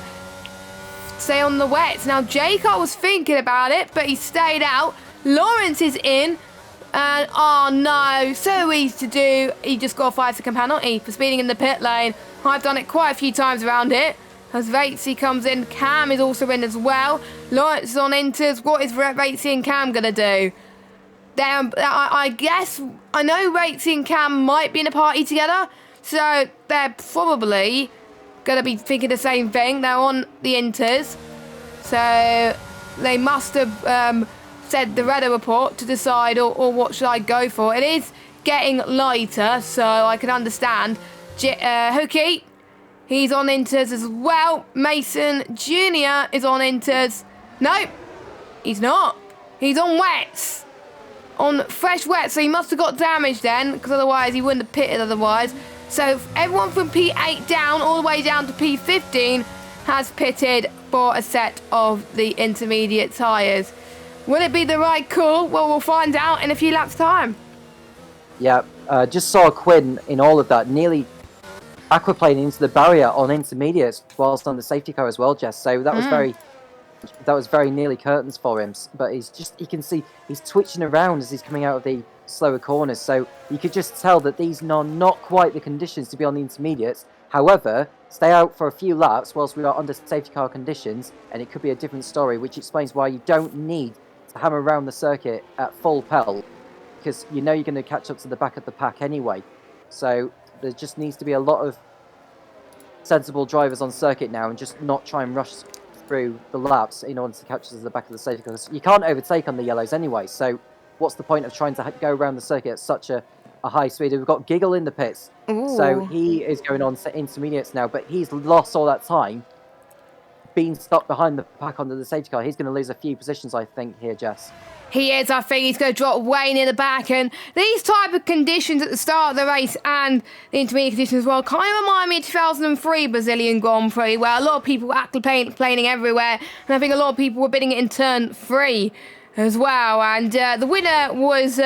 stay on the wets? Now, J-Cole was thinking about it, but he stayed out. Lawrence is in. And, oh no, so easy to do. He just got a 5-second penalty for speeding in the pit lane. I've done it quite a few times around it. As Vatesy comes in, Cam is also in as well. Lawrence is on inters. What is Vatesy and Cam going to do? I guess, I know Vatesy and Cam might be in a party together. So they're probably going to be thinking the same thing. They're on the inters. So they must have said the weather report to decide or what should I go for. It is getting lighter, so I can understand. Hookie, he's on inters as well. Mason Jr. is on inters. No, he's not. He's on wets. On fresh wet, so he must have got damaged then, because otherwise he wouldn't have pitted otherwise. So everyone from P8 down, all the way down to P15, has pitted for a set of the intermediate tyres. Will it be the right call? Well, we'll find out in a few laps' time. Yeah, just saw Quinn in all of that, nearly aquaplaning into the barrier on intermediates whilst on the safety car as well, Jess. So that was very nearly curtains for him. But you can see he's twitching around as he's coming out of the slower corners. So you could just tell that these are not quite the conditions to be on the intermediates. However, stay out for a few laps whilst we are under safety car conditions, and it could be a different story, which explains why you don't need to hammer around the circuit at full pelt, because you know you're going to catch up to the back of the pack anyway. So there just needs to be a lot of sensible drivers on circuit now and just not try and rush through the laps in order to catch us to the back of the safety car, because you can't overtake on the yellows anyway. So what's the point of trying to go around the circuit at such a high speed? We've got Giggle in the pits. Ooh. So he is going on to intermediates now, but he's lost all that time being stuck behind the pack under the safety car. He's going to lose a few positions, I think, here, Jess. He is. I think he's going to drop way near the back, and these type of conditions at the start of the race and the intermediate conditions as well kind of remind me of 2003 Brazilian Grand Prix, where a lot of people were aquaplaning everywhere, and I think a lot of people were bidding it in turn 3 as well, and the winner was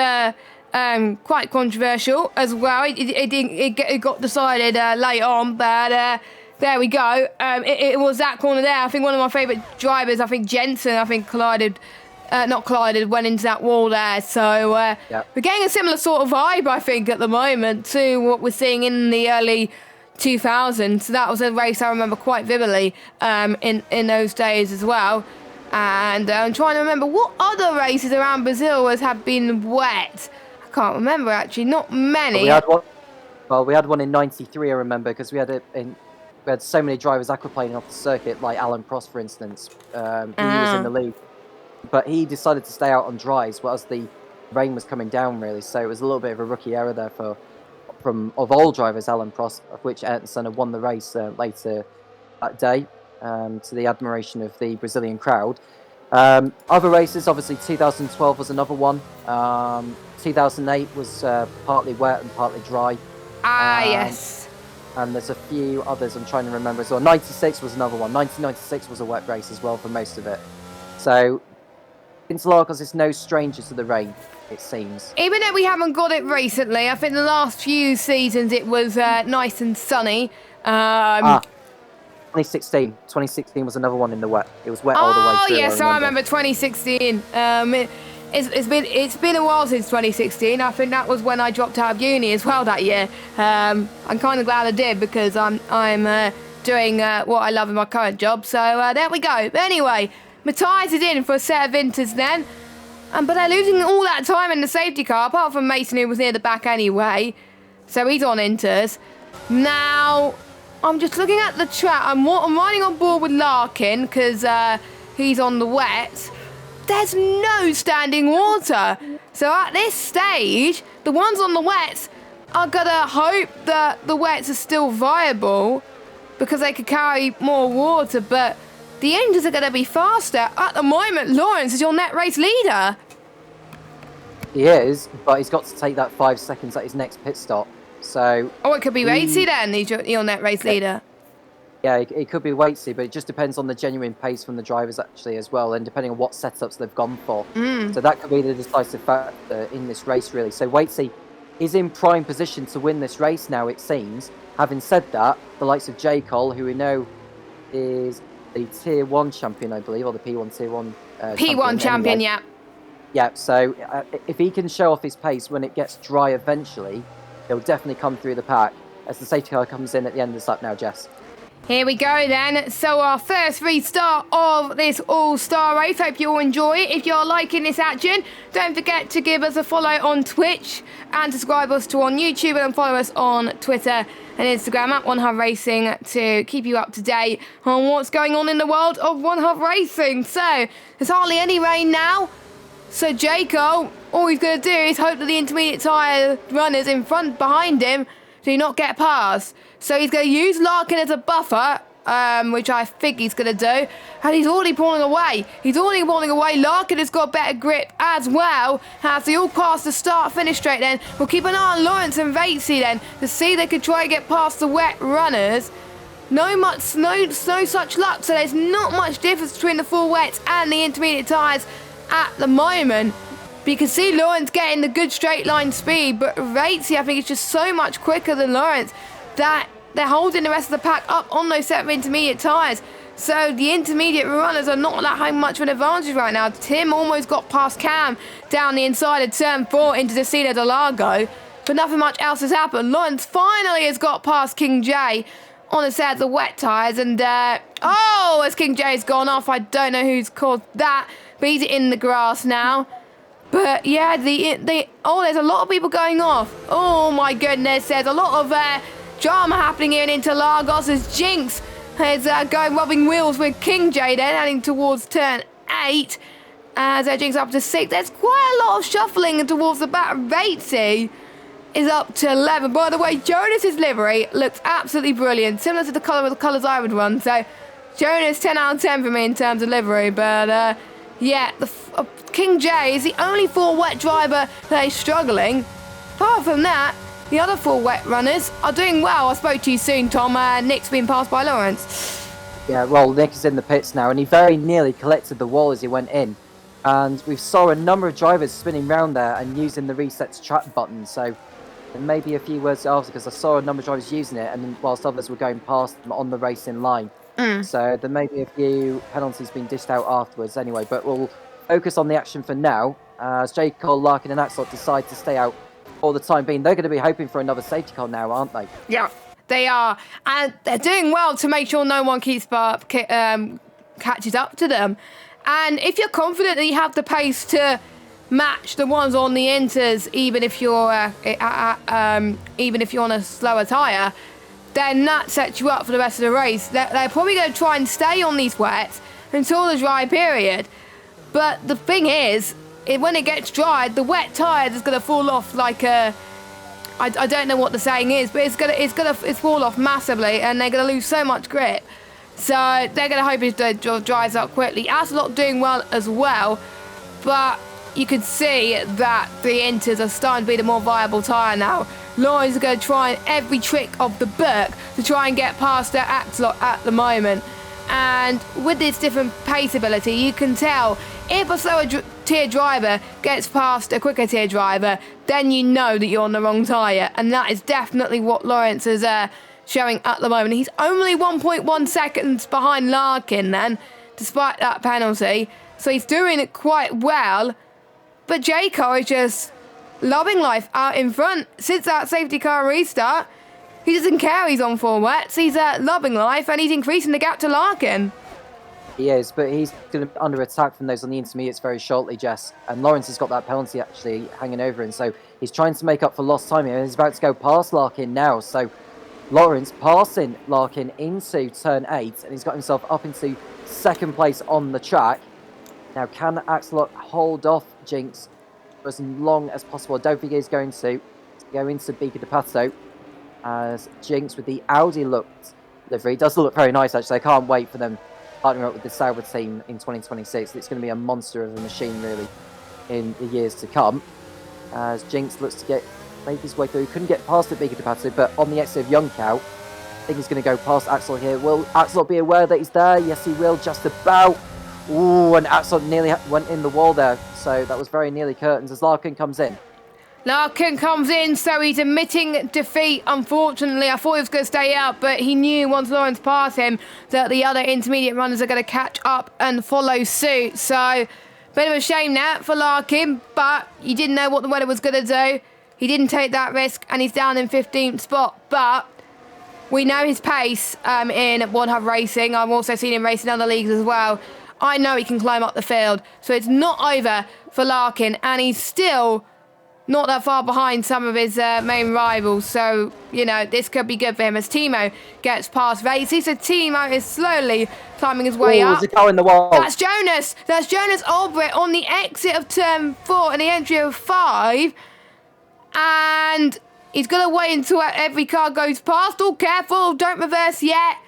quite controversial as well. It got decided late on, but there we go. It was that corner there. I think one of my favourite drivers, I think Jensen, went into that wall there. So we're getting a similar sort of vibe, I think, at the moment to what we're seeing in the early 2000s. So that was a race I remember quite vividly in those days as well. And I'm trying to remember what other races around Brazil have been wet. I can't remember, actually. Not many. We had one in '93, I remember, because we had so many drivers aquaplaning off the circuit, like Alan Prost, for instance. He was in the lead. But he decided to stay out on dries whilst the rain was coming down, really. So it was a little bit of a rookie error there of all drivers, Alan Prost, of which Ayrton Senna won the race later that day, to the admiration of the Brazilian crowd. Other races, obviously 2012 was another one. 2008 was partly wet and partly dry. Yes. And there's a few others I'm trying to remember as well. 96 was another one. 1996 was a wet race as well for most of it. So Interlagos is no stranger to the rain, it seems. Even though we haven't got it recently, I think the last few seasons it was nice and sunny. 2016 was another one in the wet. It was wet all the way through. Oh yes, I remember 2016. It's been a while since 2016. I think that was when I dropped out of uni as well that year. I'm kind of glad I did, because I'm doing what I love in my current job. So there we go. But anyway, Matthias is in for a set of inters then. But they're losing all that time in the safety car, apart from Mason, who was near the back anyway. So he's on inters. Now, I'm just looking at the track. I'm riding on board with Larkin, because he's on the wet. There's no standing water. So at this stage, the ones on the wets are going to hope that the wets are still viable, because they could carry more water, but the engines are going to be faster. At the moment, Lawrence is your net race leader. He is, but he's got to take that 5 seconds at his next pit stop. So. Oh, it could be Racey then, he's your net race leader. Yeah, it could be Waitsy, but it just depends on the genuine pace from the drivers actually as well, and depending on what setups they've gone for. So that could be the decisive factor in this race, really. So Waitsy is in prime position to win this race now, it seems. Having said that, the likes of J. Cole, who we know is the Tier 1 champion, I believe, or the P1 Tier 1 P1 champion, anyway. yeah. Yeah, so if he can show off his pace when it gets dry eventually, he'll definitely come through the pack as the safety car comes in at the end of this lap now, Jess. Here we go then. So our first restart of this all-star race. Hope you all enjoy it. If you're liking this action, don't forget to give us a follow on Twitch and subscribe us to on YouTube, and follow us on Twitter and Instagram at OneHubRacing to keep you up to date on what's going on in the world of OneHubRacing. So there's hardly any rain now. So Jaco, all he's going to do is hope that the intermediate tyre runners in front behind him do not get past. So he's going to use Larkin as a buffer, which I think he's going to do. And he's already pulling away. Larkin has got better grip as well. As they all pass the start-finish straight then. We'll keep an eye on Lawrence and Vatesy then to see if they could try and get past the wet runners. No such luck. So there's not much difference between the full wets and the intermediate tyres at the moment. But you can see Lawrence getting the good straight line speed, but Vatesy, I think, is just so much quicker than Lawrence that they're holding the rest of the pack up on those set of intermediate tyres. So the intermediate runners are not having much of an advantage right now. Tim almost got past Cam down the inside of turn 4 into the Cena de Largo, but nothing much else has happened. Lawrence finally has got past King J on a set of the wet tyres, and as King J's gone off, I don't know who's caused that, but he's in the grass now. But yeah, there's a lot of people going off. Oh my goodness, there's a lot of drama happening here in Interlagos as Jinx is going rubbing wheels with King J then, heading towards turn 8. As Jinx up to 6. There's quite a lot of shuffling towards the back. Ratesy is up to 11. By the way, Jonas's livery looks absolutely brilliant, similar to the colours I would run. So Jonas 10 out of 10 for me in terms of livery. But yeah, King J is the only 4 wet driver that is struggling. Apart from that, the other 4 wet runners are doing well. I spoke to you soon, Tom. Nick's been passed by Lawrence. Yeah, well, Nick is in the pits now, and he very nearly collected the wall as he went in. And we saw a number of drivers spinning around there and using the reset to track button. So there may be a few words after, because I saw a number of drivers using it, and whilst others were going past them on the racing line. So there may be a few penalties being dished out afterwards anyway, but we'll focus on the action for now. As J. Cole, Larkin and Axel decide to stay out all the time being. They're going to be hoping for another safety car now, aren't they? Yeah, they are. And they're doing well to make sure no one catches up to them. And if you're confident that you have the pace to match the ones on the inters, even if you're on a slower tyre, then that sets you up for the rest of the race. They're probably going to try and stay on these wets until the dry period. But the thing is, when it gets dry, the wet tyres is going to fall off like a... I don't know what the saying is, but it's fall off massively, and they're going to lose so much grip. So they're going to hope it dries up quickly. Aslot doing well as well, but you can see that the inters are starting to be the more viable tyre now. Lawrence is going to try every trick of the book to try and get past their Axlot at the moment. And with this different pace ability, you can tell if a slower tier driver gets past a quicker tier driver, then you know that you're on the wrong tyre. And that is definitely what Lawrence is showing at the moment. He's only 1.1 seconds behind Larkin then, despite that penalty. So he's doing it quite well. But Jayco is just loving life out in front. Since that safety car restart, he doesn't care he's on 4 wets. He's loving life, and he's increasing the gap to Larkin. He is, but he's going to be under attack from those on the intermediates very shortly, Jess. And Lawrence has got that penalty actually hanging over him, so he's trying to make up for lost time here. He's about to go past Larkin now, so Lawrence passing Larkin into turn 8, and he's got himself up into 2nd place on the track. Now, can Axelot hold off Jinx for as long as possible? I don't think he's going to go into Bica de Pato, as Jinx with the Audi livery does look very nice actually. I can't wait for them partnering up with the Sauber team in 2026. It's going to be a monster of a machine really in the years to come, as Jinx looks to make his way through. He couldn't get past the Bica de Pato, but on the exit of Young Cow, I think he's going to go past Axel here. Will Axel be aware that he's there? Yes, he will, just about. Ooh, and Axel nearly went in the wall there, so that was very nearly curtains as Larkin comes in. Larkin comes in, so he's admitting defeat, unfortunately. I thought he was going to stay out, but he knew once Lawrence passed him that the other intermediate runners are going to catch up and follow suit. So, bit of a shame now for Larkin, but he didn't know what the weather was going to do. He didn't take that risk, and he's down in 15th spot, but we know his pace in OneHubRacing. I've also seen him race in other leagues as well. I know he can climb up the field, so it's not over for Larkin, and he's still not that far behind some of his main rivals. So, you know, this could be good for him as Timo gets past Racy. So Timo is slowly climbing his way up. There's a car in the wall. That's Jonas. That's Jonas Albrecht on the exit of turn 4 and the entry of 5. And he's going to wait until every car goes past. Oh, careful. Don't reverse yet.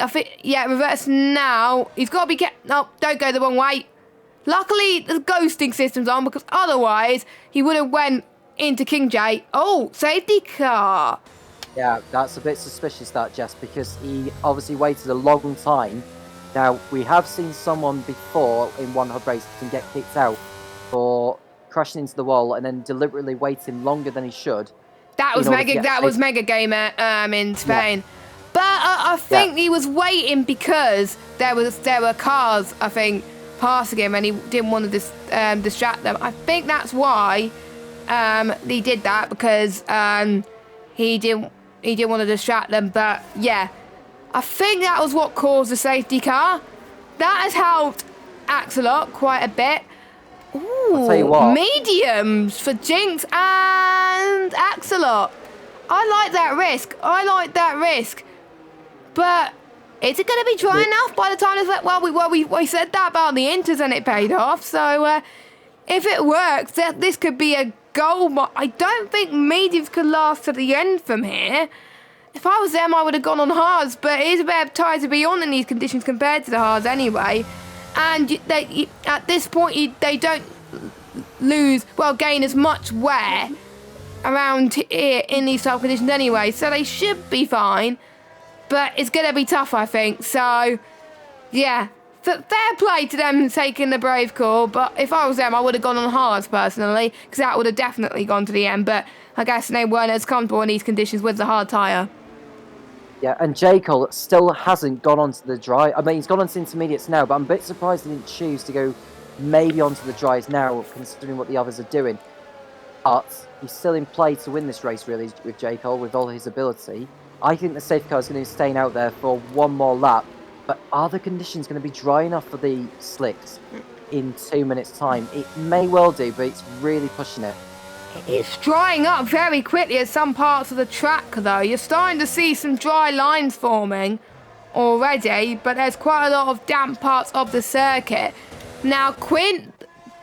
I think, yeah, reverse now. He's got to be kept. No, don't go the wrong way. Luckily, the ghosting system's on, because otherwise he would have went into King J. Oh, safety car. Yeah, that's a bit suspicious, that, Jess, because he obviously waited a long time. Now, we have seen someone before in OneHubRacing get kicked out for crashing into the wall and then deliberately waiting longer than he should That was Mega Gamer in Spain. Yeah. But I think he was waiting because there were cars, I think, passing him, and he didn't want to distract them. I think that's why he did that, because he didn't want to distract them. But yeah, I think that was what caused the safety car. That has helped Axelot quite a bit. Ooh, I'll tell you what. Mediums for Jinx and Axelot. I like that risk. But is it going to be dry enough by the time it's like, well, we said that about the Inters and it paid off. So if it works, this could be a goal. But I don't think mediums could last to the end from here. If I was them, I would have gone on hards. But it is a bit tight to be on in these conditions compared to the hards anyway. And at this point, they don't gain as much wear around here in these type of conditions anyway. So they should be fine. But it's going to be tough, I think. So, yeah, fair play to them taking the brave call. But if I was them, I would have gone on hards personally, because that would have definitely gone to the end. But I guess they weren't as comfortable in these conditions with the hard tyre. Yeah, and J. Cole still hasn't gone onto the dry. I mean, he's gone onto intermediates now, but I'm a bit surprised he didn't choose to go maybe onto the dries now, considering what the others are doing. But he's still in play to win this race, really, with J. Cole, with all his ability. I think the safety car is going to be staying out there for one more lap. But are the conditions going to be dry enough for the slicks in 2 minutes' time? It may well do, but it's really pushing it. It's drying up very quickly at some parts of the track, though. You're starting to see some dry lines forming already, but there's quite a lot of damp parts of the circuit. Now, Quint,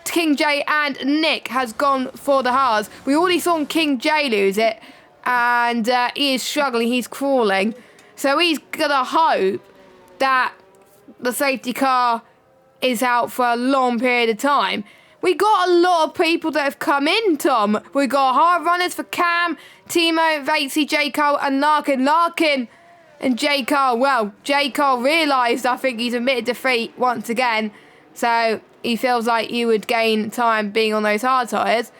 King J, and Nick has gone for the hards. We already saw King J lose it, and he is struggling. He's crawling. So he's going to hope that the safety car is out for a long period of time. We got a lot of people that have come in, Tom. We got hard runners for Cam, Timo, Vatesy, J. Cole, and Larkin. Larkin and J. Cole. Well, J. Cole realised, I think, he's admitted defeat once again. So he feels like he would gain time being on those hard tyres.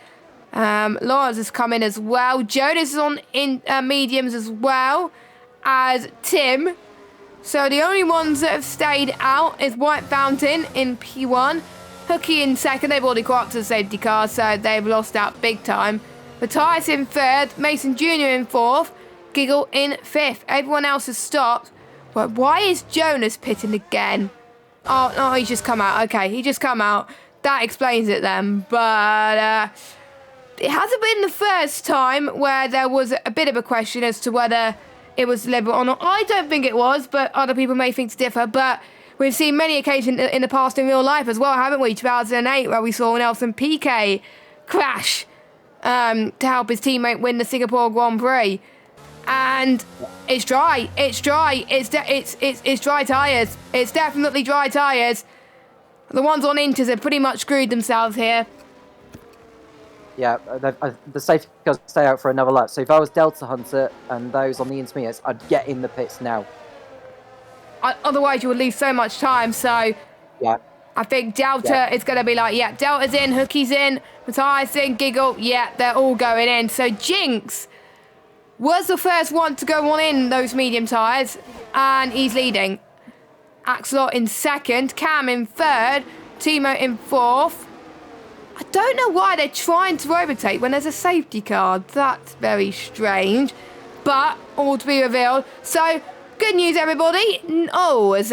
Lawrence has come in as well. Jonas is on in mediums as well as Tim. So the only ones that have stayed out is White Fountain in P1. Hooky in second. They've already caught up to the safety car, so they've lost out big time. Matthias in third. Mason Jr. in fourth. Giggle in fifth. Everyone else has stopped. But why is Jonas pitting again? Oh, no, he's just come out. Okay, he just come out. That explains it then. But it hasn't been the first time where there was a bit of a question as to whether it was deliberate or not. I don't think it was, but other people may think to differ. But we've seen many occasions in the past in real life as well, haven't we? 2008, where we saw Nelson Piquet crash to help his teammate win the Singapore Grand Prix. And it's dry. It's dry. It's dry tyres. It's definitely dry tyres. The ones on Inters have pretty much screwed themselves here. Yeah, the safety cars stay out for another lap. So if I was Delta Hunter and those on the intermediates, I'd get in the pits now. Otherwise, you would lose so much time. So yeah, I think Delta is going to be like, yeah, Delta's in, Hookie's in, Matthias in, Giggle, yeah, they're all going in. So Jinx was the first one to go on in those medium tyres, and he's leading. Axelot in second, Cam in third, Timo in fourth. I don't know why they're trying to overtake when there's a safety car. That's very strange, but all to be revealed. So, good news, everybody. Oh, as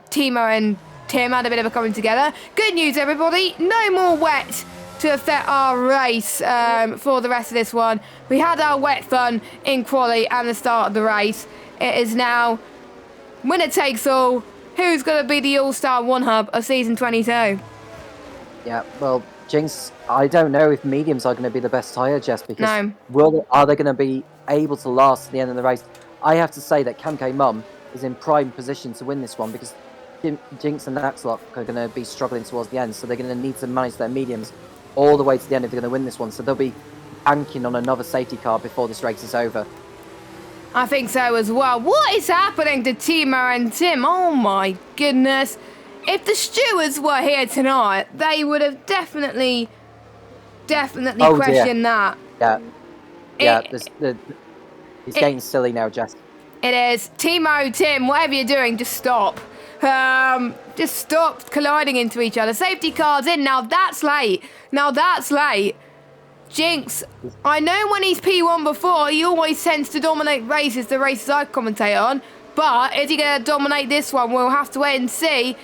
Timo and Tim had a bit of a coming together. Good news, everybody. No more wet to affect our race for the rest of this one. We had our wet fun in quali and the start of the race. It is now winner takes all. Who's going to be the all-star OneHub of season 22? Yeah, well, Jinx, I don't know if mediums are going to be the best tyre, Jess, because are they going to be able to last to the end of the race? I have to say that Camke Mum is in prime position to win this one, because Jinx and Axelot are going to be struggling towards the end, so they're going to need to manage their mediums all the way to the end if they're going to win this one. So they'll be banking on another safety car before this race is over. I think so as well. What is happening to Timo and Tim? Oh my goodness. If the stewards were here tonight, they would have definitely questioned that. Yeah. Yeah, It, he's getting silly now, Jess. it is. Timo, Tim, whatever you're doing, just stop. Just stop colliding into each other. Safety car's in. Now that's late. Now that's late. Jinx, I know when he's P1 before, he always tends to dominate races, the races I commentate on. But is he going to dominate this one? We'll have to wait and see.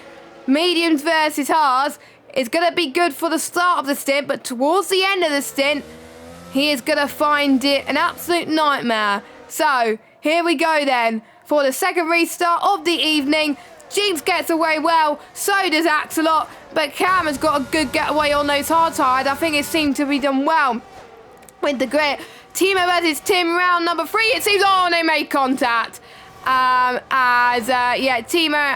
Mediums versus hards is going to be good for the start of the stint, but towards the end of the stint, he is going to find it an absolute nightmare. So, here we go then, for the second restart of the evening. Jinx gets away well, so does Axelot, but Cam has got a good getaway on those hard tires. I think it seemed to be done well with the grit. Timo versus Tim, round number 3. It seems, oh, they made contact. Timo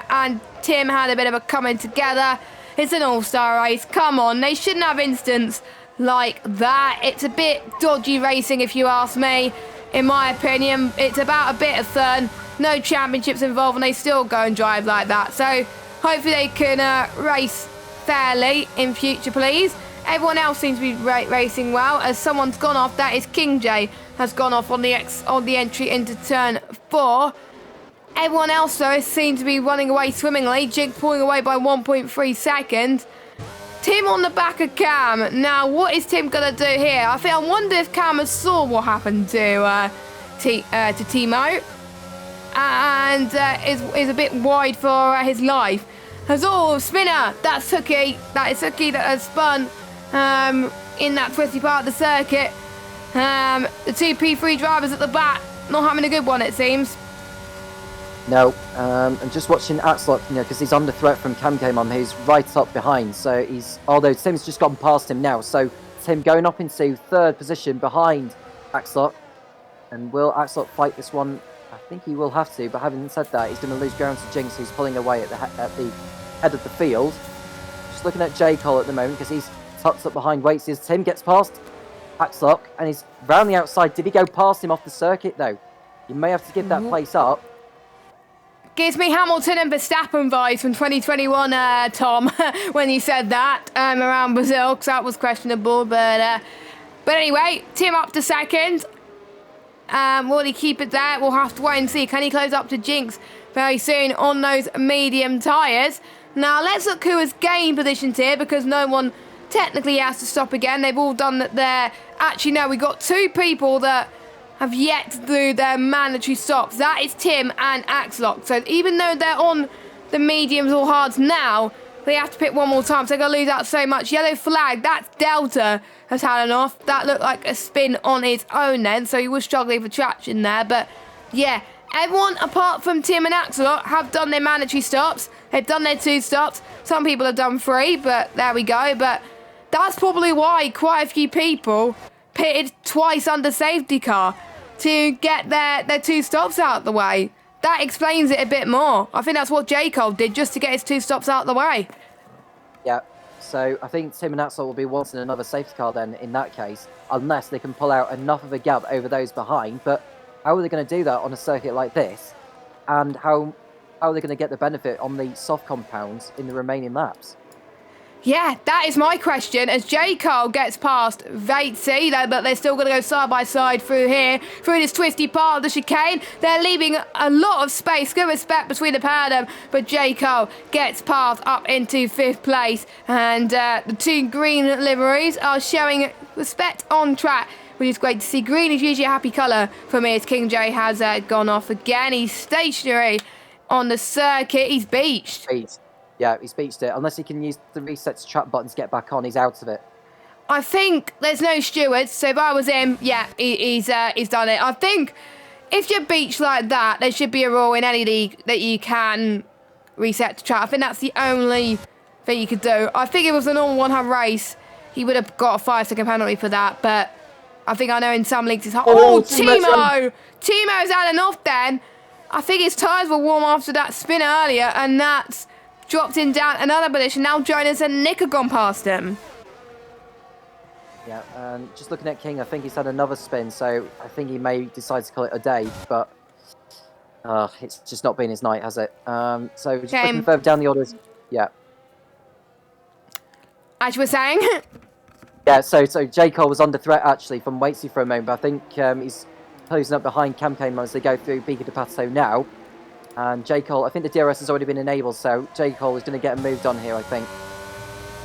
and Tim had a bit of a coming together. It's an all-star race. Come on, they shouldn't have instance like that. It's a bit dodgy racing, if you ask me. In my opinion, it's about a bit of fun. No championships involved, and they still go and drive like that. So hopefully they can race fairly in future, please. Everyone else seems to be racing well. As someone's gone off, that is King J has gone off on the entry into turn 4. Everyone else though seems to be running away swimmingly. Jinx pulling away by 1.3 seconds. Tim on the back of Cam. Now, what is Tim gonna do here? I wonder if Cam has saw what happened to Timo, and is a bit wide for his life. Oh, spinner! That's Hooky. That is Hooky that has spun in that twisty part of the circuit. The two P3 drivers at the back not having a good one, it seems. No, I'm just watching Axelot, because he's under threat from Cam came on. He's right up behind, so although Tim's just gone past him now, so Tim going up into 3rd position behind Axelot. And will Axelot fight this one? I think he will have to, but having said that, he's going to lose ground to Jinx, who's pulling away at the head of the field. Just looking at J. Cole at the moment, because he's tucked up behind weights. As Tim gets past Axelot, and he's round the outside. Did he go past him off the circuit, though? You may have to give that place up. Gives me Hamilton and Verstappen vibes from 2021, Tom, when you said that around Brazil, because that was questionable. But anyway, Tim up to 2nd. Will he keep it there? We'll have to wait and see. Can he close up to Jinx very soon on those medium tyres? Now, let's look who has gained positions here, because no one technically has to stop again. They've all done that there. Actually, no, we got 2 people that have yet to do their mandatory stops. That is Tim and Axelot. So even though they're on the mediums or hards now, they have to pick one more time. So they're going to lose out so much. Yellow flag, that's Delta has had an off. That looked like a spin on its own then, so he was struggling for traction there. But yeah, everyone apart from Tim and Axelot have done their mandatory stops. They've done their 2 stops. Some people have done 3, but there we go. But that's probably why quite a few people pitted twice under safety car to get their 2 stops out of the way. That explains it a bit more. I think that's what J. Cole did, just to get his 2 stops out of the way. Yeah, so I think Tim and Axel will be wanting another safety car then in that case, unless they can pull out enough of a gap over those behind. But how are they going to do that on a circuit like this? And how are they going to get the benefit on the soft compounds in the remaining laps? Yeah, that is my question. As J. Cole gets past Vatesy, but they're still going to go side by side through here, through this twisty part of the chicane. They're leaving a lot of space, good respect between the pair of them, but J. Cole gets past up into 5th place. And the 2 green liveries are showing respect on track, which is great to see. Green is usually a happy colour for me, as King J has gone off again. He's stationary on the circuit. He's beached. Yeah, he's beached it. Unless he can use the reset to trap buttons to get back on, he's out of it. I think there's no stewards, so if I was him, yeah, he's done it. I think if you're beached like that, there should be a rule in any league that you can reset to trap. I think that's the only thing you could do. I think it was a normal one-hub race, he would have got a 5-second penalty for that, but I think I know in some leagues it's hard. Oh, Timo! Timo's had an off then. I think his tyres were warm after that spin earlier, and that's dropped him down another position. Now Jonas and Nick have gone past him. Yeah, just looking at King, I think he's had another spin, so I think he may decide to call it a day, but it's just not been his night, has it? So just looking further down the orders. Yeah. As you were saying? Yeah, so J. Cole was under threat actually from Waitsy for a moment, but I think he's closing up behind Cam as they go through Biga de Pato now. And J. Cole, I think the DRS has already been enabled, so J. Cole is going to get moved on here, I think.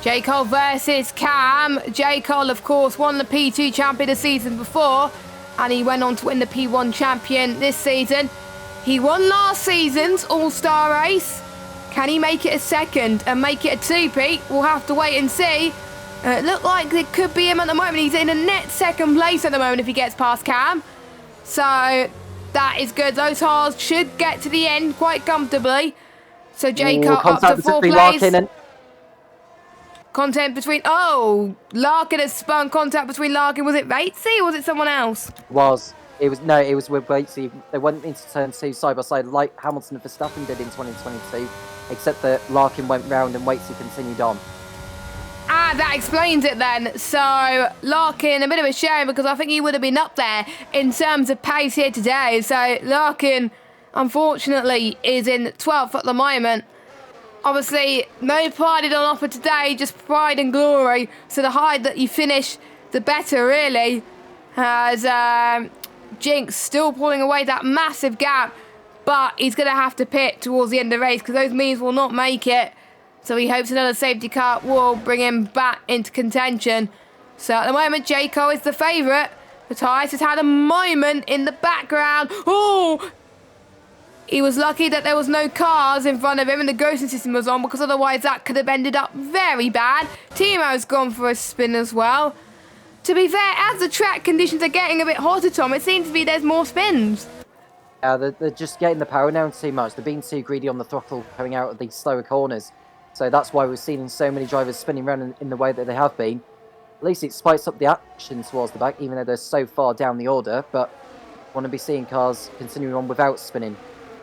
J. Cole versus Cam. J. Cole, of course, won the P2 champion the season before, and he went on to win the P1 champion this season. He won last season's All-Star race. Can he make it a second and make it a two-peat? We'll have to wait and see. It looked like it could be him at the moment. He's in a net second place at the moment if he gets past Cam. So that is good. Those cars should get to the end quite comfortably. So J. Cole up to 4th place. Content between... Oh, Larkin has spun contact between Larkin. Was it Vatesy or was it someone else? It was with Vatesy. They went into turn 2 side by side like Hamilton and Verstappen did in 2022, except that Larkin went round and Vatesy continued on. Ah, that explains it then. So, Larkin, a bit of a shame because I think he would have been up there in terms of pace here today. So, Larkin, unfortunately, is in 12th at the moment. Obviously, no pride on offer today, just pride and glory. So, the higher that you finish, the better, really. As Jinx still pulling away that massive gap. But he's going to have to pit towards the end of the race because those means will not make it. So he hopes another safety car will bring him back into contention. So at the moment, J. Cole is the favourite. Matthias has had a moment in the background. Oh! He was lucky that there was no cars in front of him and the ghosting system was on because otherwise that could have ended up very bad. Timo's gone for a spin as well. To be fair, as the track conditions are getting a bit hotter, Tom, it seems to be there's more spins. They're just getting the power down too much. They're being too greedy on the throttle coming out of these slower corners. So that's why we're seeing so many drivers spinning around in the way that they have been. At least it spikes up the action towards the back, even though they're so far down the order. But I want to be seeing cars continuing on without spinning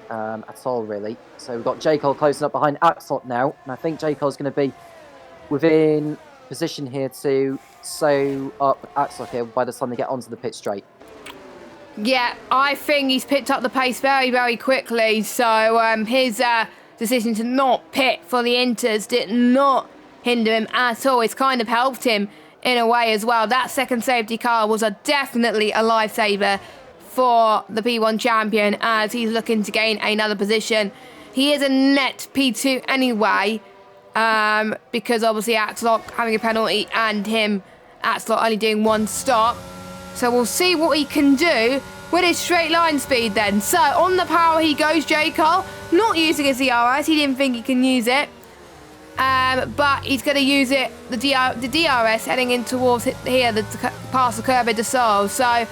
at all, really. So we've got J. Cole closing up behind Axelot now. And I think J. Cole's going to be within position here to sew up Axelot here by the time they get onto the pit straight. Yeah, I think he's picked up the pace very, very quickly. So his... decision to not pit for the Inters did not hinder him at all. It's kind of helped him in a way as well. That second safety car was definitely a lifesaver for the P1 champion as he's looking to gain another position. He is a net P2 anyway because obviously Axelot having a penalty and him, Axelot, only doing one stop. So we'll see what he can do with his straight line speed then. So on the power he goes, J. Cole. Not using his DRS, he didn't think he can use it. But he's going to use it, the DRS heading in towards here, past the curb de Sol. So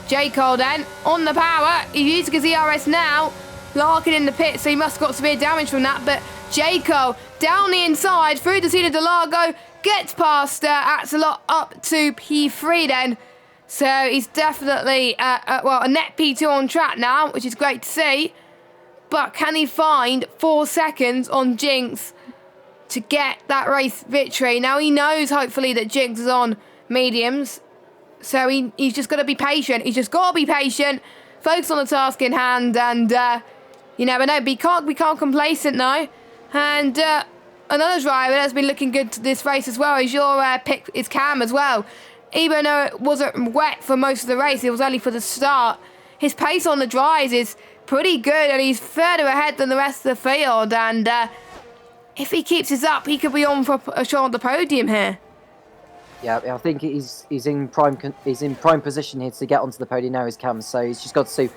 J. Cole then, on the power, he's using his DRS now. Larkin in the pit, so he must have got severe damage from that. But J. Cole down the inside, through the Cena de Largo, gets past Axelot up to P3 then. So he's definitely, a net P2 on track now, which is great to see. But can he find 4 seconds on Jinx to get that race victory? Now he knows, hopefully, that Jinx is on mediums. So he's just got to be patient. He's just got to be patient, focus on the task in hand, and you never know. But he can't become complacent now. And another driver that's been looking good to this race as well is your pick is Cam as well. Even though it wasn't wet for most of the race, it was only for the start. His pace on the dries is pretty good, and he's further ahead than the rest of the field. And if he keeps this up, he could be on for a shot on the podium here. Yeah, I think he's in prime position here to get onto the podium now. Is Cam, so he's just got to.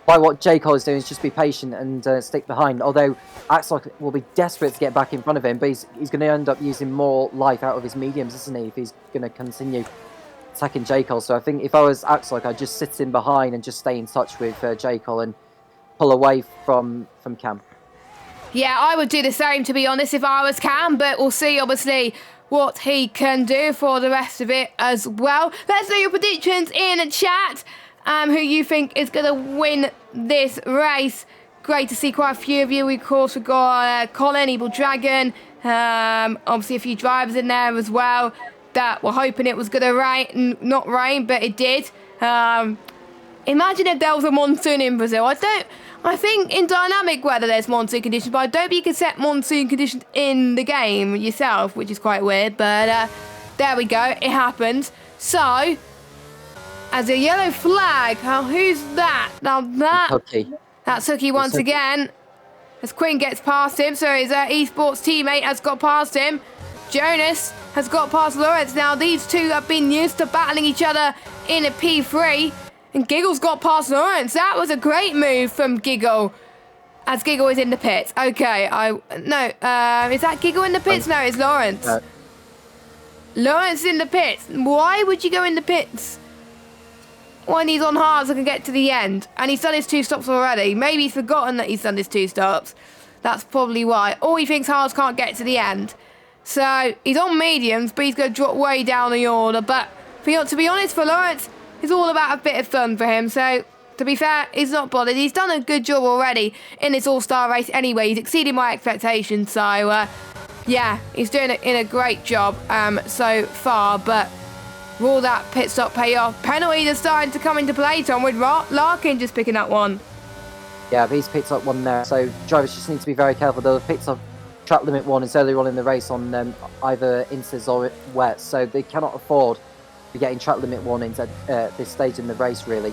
By what J. Cole is doing is just be patient and stick behind. Although Axelot will be desperate to get back in front of him, but he's going to end up using more life out of his mediums, isn't he? If he's going to continue attacking J. Cole. So I think if I was Axelot, I'd just sit in behind and just stay in touch with J. Cole and pull away from Cam. Yeah, I would do the same, to be honest, if I was Cam, but we'll see, obviously, what he can do for the rest of it as well. Let's know your predictions in the chat. Who you think is going to win this race. Great to see quite a few of you. Of course, we've got Colin, Evil Dragon, obviously a few drivers in there as well that were hoping it was going to rain, not rain, but it did. Imagine if there was a monsoon in Brazil. I think in dynamic weather there's monsoon conditions, but I don't think you can set monsoon conditions in the game yourself, which is quite weird. But There we go. It happened. So, as a yellow flag, now who's that? Now that's Hooky once again. As Quinn gets past him, so his esports teammate has got past him. Jonas has got past Lawrence. Now these two have been used to battling each other in a P3. And Giggle's got past Lawrence. That was a great move from Giggle. As Giggle is in the pits. Okay, is that Giggle in the pits? No, it's Lawrence. Lawrence in the pits. Why would you go in the pits when he's on hards and can get to the end? And he's done his 2 stops already. Maybe he's forgotten that he's done his 2 stops. That's probably why. Or he thinks hards can't get to the end. So he's on mediums, but he's going to drop way down the order. But to be honest, for Lawrence, it's all about a bit of fun for him. So to be fair, he's not bothered. He's done a good job already in this all-star race anyway. He's exceeded my expectations. So yeah, he's doing it in a great job so far. But will that pit stop pay off? Penalties are starting to come into play, Tom, with Larkin just picking up one. Yeah, but he's picked up one there. So drivers just need to be very careful. They'll have picked up track limit 1 is earlier on in the race on either inters or wets, so they cannot afford to be getting track limit 1 into this stage in the race, really.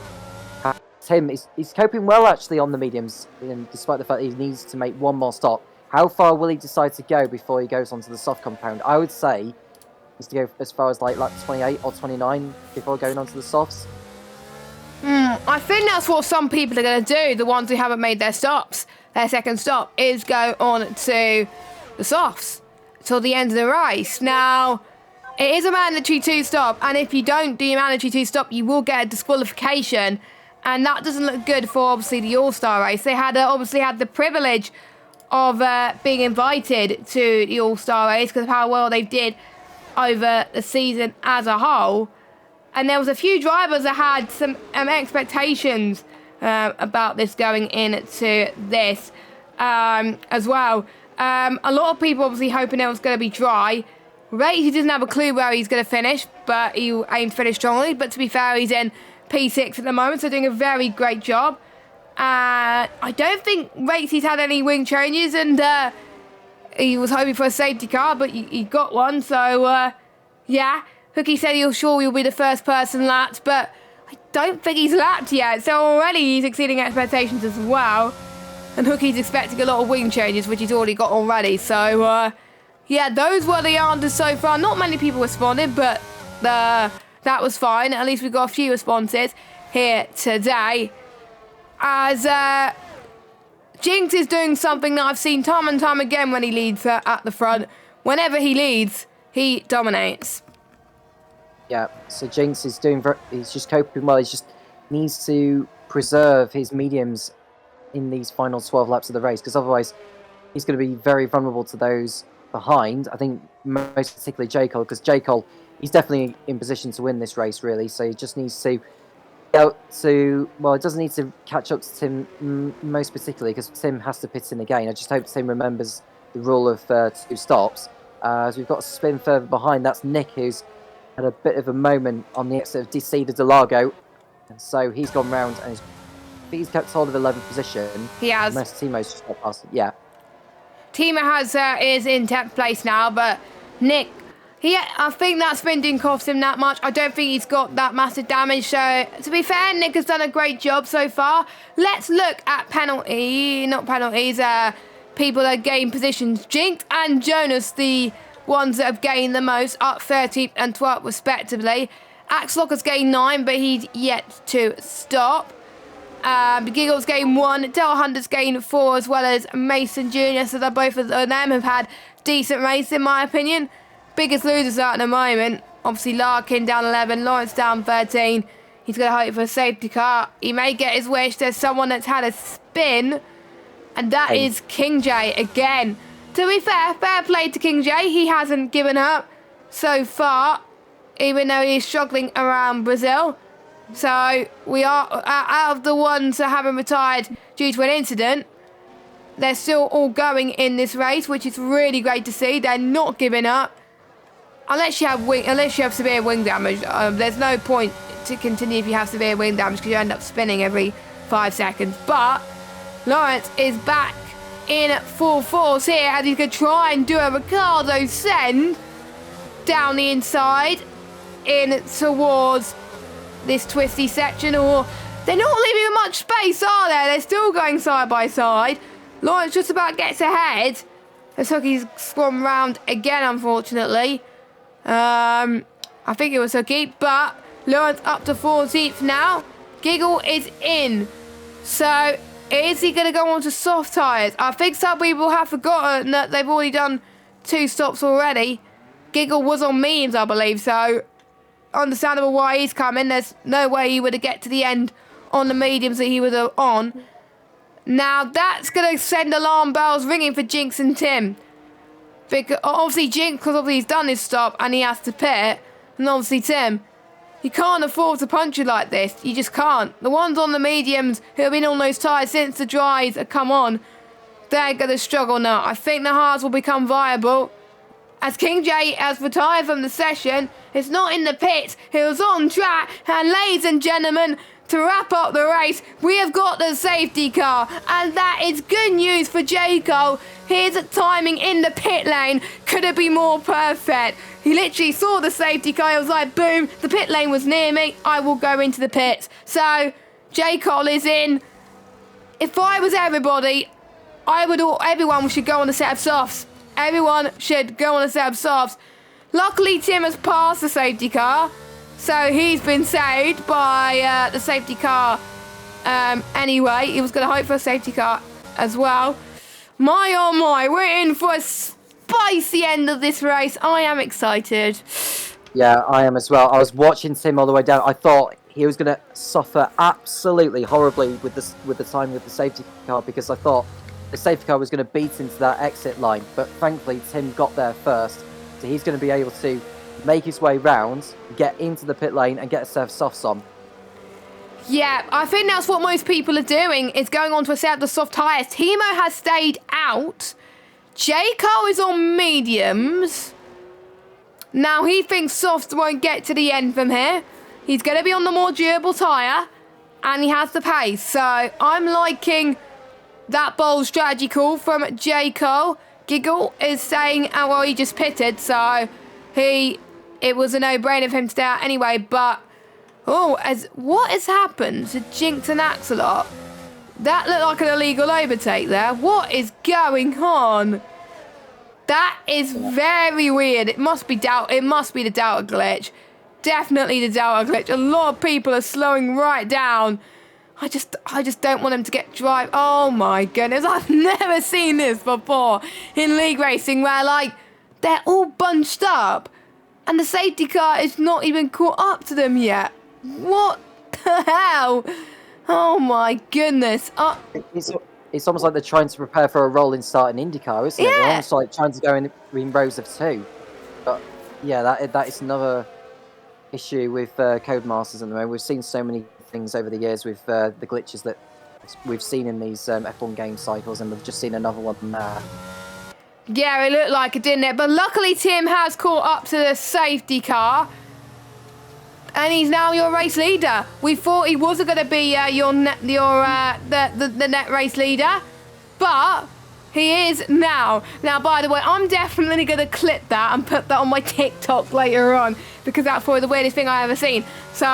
Tim, he's coping well, actually, on the mediums, and despite the fact that he needs to make one more stop. How far will he decide to go before he goes onto the soft compound? I would say is to go as far as like 28 or 29 before going onto the softs. I think that's what some people are going to do, the ones who haven't made their stops. Their second stop is go on to the softs till the end of the race. Now, it is a mandatory 2 stop, and if you don't do your mandatory 2 stop, you will get a disqualification, and that doesn't look good for obviously the All-Star race. They had obviously had the privilege of being invited to the All-Star race because of how well they did over the season as a whole, and there was a few drivers that had some expectations about this going into this as well. A lot of people obviously hoping it was going to be dry. He doesn't have a clue where he's going to finish, but he aimed to finish strongly. But to be fair, he's in P6 at the moment, so doing a very great job. I don't think Ratesy's had any wing changes, and he was hoping for a safety car, but he got one. So yeah, Hooky said he'll be the first person lapped, but I don't think he's lapped yet. So already he's exceeding expectations as well. And Hooky's expecting a lot of wing changes, which he's already got already. So yeah, those were the answers so far. Not many people responded, but that was fine. At least we got a few responses here today. As Jinx is doing something that I've seen time and time again when he leads at the front. Whenever he leads, he dominates. Yeah, so Jinx is he's just coping well. He just needs to preserve his mediums in these final 12 laps of the race, because otherwise he's going to be very vulnerable to those behind. I think most particularly J. Cole, because J. Cole, he's definitely in position to win this race, really. So he just needs to it doesn't need to catch up to Tim most particularly, because Tim has to pit in again. I just hope Tim remembers the rule of 2 stops. As we've got a spin further behind, that's Nick, who's had a bit of a moment on the exit of DC de Largo, and so he's gone round and he's kept hold of 11th position. He has. Unless Timo's just got past it. Yeah. Timo is in 10th place now, but Nick, I think that spin didn't cost him that much. I don't think he's got that massive damage. So to be fair, Nick has done a great job so far. Let's look at people that gain positions. Jinx and Jonas, the ones that have gained the most, up 13th and 12th respectively. Axlock has gained 9, but he's yet to stop. Giggles gained 1, Del Hunter's gained 4, as well as Mason Jr. So both of them have had decent races, in my opinion. Biggest losers are at the moment. Obviously, Larkin down 11, Lawrence down 13. He's going to hope for a safety car. He may get his wish. There's someone that's had a spin, and that is King J again. To be fair play to King J. He hasn't given up so far, even though he's struggling around Brazil. So we are out of the ones that haven't retired due to an incident. They're still all going in this race, which is really great to see. They're not giving up. Unless you have severe wing damage, there's no point to continue if you have severe wing damage, because you end up spinning every 5 seconds. But Lawrence is back in full force here, as he's going to try and do a Ricardo send. down the inside in towards this twisty section, or they're not leaving much space, are they? They're still going side by side. Lawrence just about gets ahead. As Hookie's swum round again, unfortunately. I think it was Hookie, but Lawrence up to 14th now. Giggle is in. So, is he going to go on to soft tyres? I think some people have forgotten that they've already done 2 stops already. Giggle was on mediums, I believe, so understandable why he's coming. There's no way he would have get to the end on the mediums that he was on. Now, that's going to send alarm bells ringing for Jinx and Tim. Because obviously Jinx, because obviously he's done his stop and he has to pit. And obviously Tim, you can't afford to punch it like this. You just can't. The ones on the mediums who have been on those tyres since the dries have come on, they're going to struggle now. I think the hards will become viable. As King J has retired from the session, it's not in the pits, he was on track. And ladies and gentlemen, to wrap up the race, we have got the safety car, and that is good news for J. Cole. His timing in the pit lane couldn't be more perfect. He literally saw the safety car, he was like, boom, the pit lane was near me, I will go into the pits. So, J. Cole is in. If I was everybody, everyone should go on a set of softs. Everyone should go on a set of softs. Luckily, Tim has passed the safety car, so he's been saved by the safety car anyway. He was going to hope for a safety car as well. My oh my, we're in for a spicy end of this race. I am excited. Yeah, I am as well. I was watching Tim all the way down. I thought he was going to suffer absolutely horribly with the timing of the safety car, because I thought the safety car was going to beat into that exit line. But thankfully, Tim got there first, so he's going to be able to make his way round, get into the pit lane, and get a set of softs on. Yeah, I think that's what most people are doing, is going on to a set of the soft tyres. Timo has stayed out. J. Cole is on mediums. Now, he thinks softs won't get to the end from here. He's going to be on the more durable tyre, and he has the pace. So, I'm liking that bold strategy call from J. Cole. Giggle is saying, oh, well, he just pitted, so it was a no-brainer for him to stay out anyway, but what has happened to Jinx and Axelot? That looked like an illegal overtake there. What is going on? That is very weird. It must be the Delta glitch. Definitely the Delta glitch. A lot of people are slowing right down. I just don't want him to get drive. Oh my goodness, I've never seen this before in league racing, where like they're all bunched up and the safety car is not even caught up to them yet. What the hell? Oh my goodness. It's almost like they're trying to prepare for a rolling start in IndyCar, isn't it? Yeah. They're almost like trying to go in rows of 2. But yeah, that is another issue with Codemasters at the moment. We've seen so many things over the years with the glitches that we've seen in these F1 game cycles, and we've just seen another one there. Yeah, it looked like it, didn't it? But luckily Tim has caught up to the safety car, and he's now your race leader. We thought he wasn't going to be the net race leader, but he is now. Now, by the way, I'm definitely going to clip that and put that on my TikTok later on, because that's probably the weirdest thing I've ever seen. So,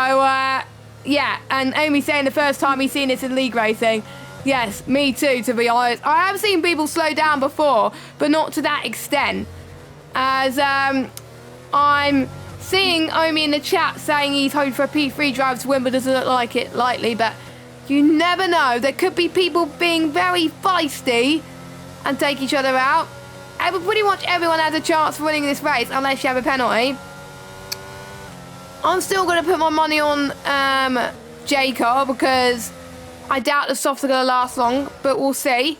yeah, and Amy saying the first time he's seen this in league racing. Yes, me too, to be honest. I have seen people slow down before, but not to that extent. As I'm seeing Omi in the chat saying he's hoping for a P3 drive to win, but doesn't look like it likely. But you never know. There could be people being very feisty and take each other out. Pretty much everyone has a chance for winning this race, unless you have a penalty. I'm still going to put my money on J-Car, because I doubt the softs are going to last long, but we'll see.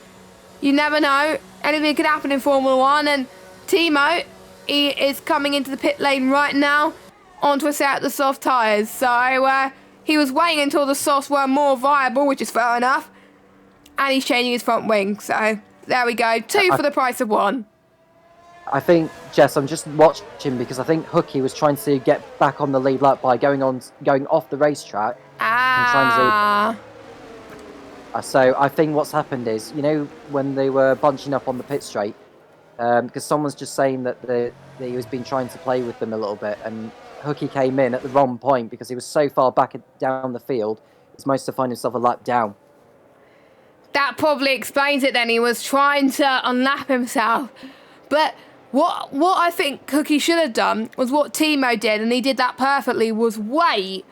You never know. Anything could happen in Formula 1, and Timo, he is coming into the pit lane right now onto a set of the soft tyres. So he was waiting until the softs were more viable, which is fair enough, and he's changing his front wing. So there we go. 2 for the price of 1. I think, Jess, I'm just watching because I think Hookie was trying to get back on the lead lap by going off the racetrack. Ah. So I think what's happened is, you know, when they were bunching up on the pit straight, because someone's just saying that he was been trying to play with them a little bit, and Hooky came in at the wrong point because he was so far back down the field. He's managed to find himself a lap down. That probably explains it then. He was trying to unlap himself. But what I think Hooky should have done was what Timo did, and he did that perfectly, was wait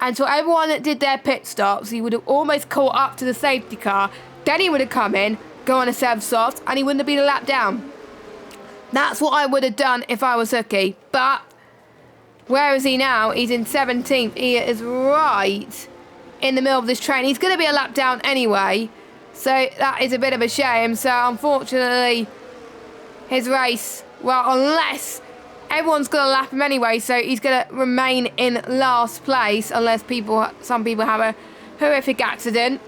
until everyone that did their pit stops. He would have almost caught up to the safety car. Then he would have come in, go on a serve soft, and he wouldn't have been a lap down. That's what I would have done if I was Hooky. But where is he now? He's in 17th. He is right in the middle of this train. He's going to be a lap down anyway. So that is a bit of a shame. So unfortunately, his race, well, unless everyone's going to lap him anyway, so he's going to remain in last place unless some people have a horrific accident.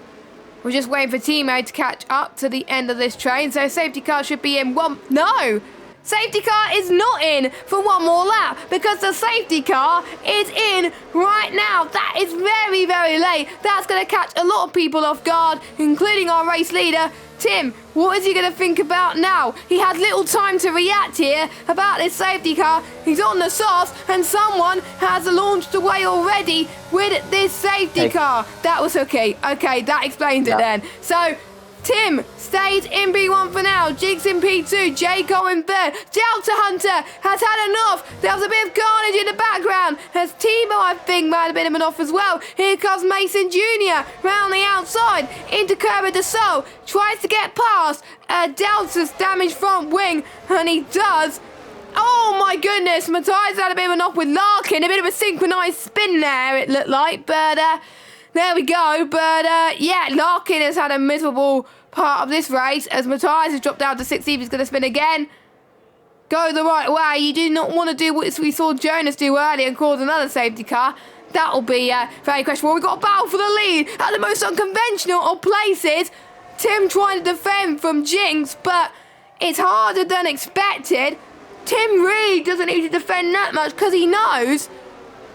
We're just waiting for Timo to catch up to the end of this train. So safety car should be in one. No! Safety car is not in for one more lap because the safety car is in right now. That is very, very late. That's going to catch a lot of people off guard, including our race leader, Tim. What is he going to think about now? He had little time to react here about this safety car. He's on the softs and someone has launched away already with this safety car. That was okay. Okay, that explains it then. So Tim stays in P1 for now. Jigs in P2. Jayco in third. Delta Hunter has had enough. There was a bit of carnage in the background. As Timo, I think, might have been him off as well. Here comes Mason Jr. round the outside into Kerber de Sol. Tries to get past Delta's damaged front wing, and he does. Oh my goodness. Matthias had a bit of an off with Larkin. A bit of a synchronised spin there, it looked like. But there we go. But yeah, Larkin has had a miserable part of this race as Matthias has dropped down to 6th. He's going to spin again. Go the right way. You do not want to do what we saw Jonas do earlier and cause another safety car. That'll be very questionable. We've got a battle for the lead at the most unconventional of places. Tim trying to defend from Jinx, but it's harder than expected. Tim really doesn't need to defend that much because he knows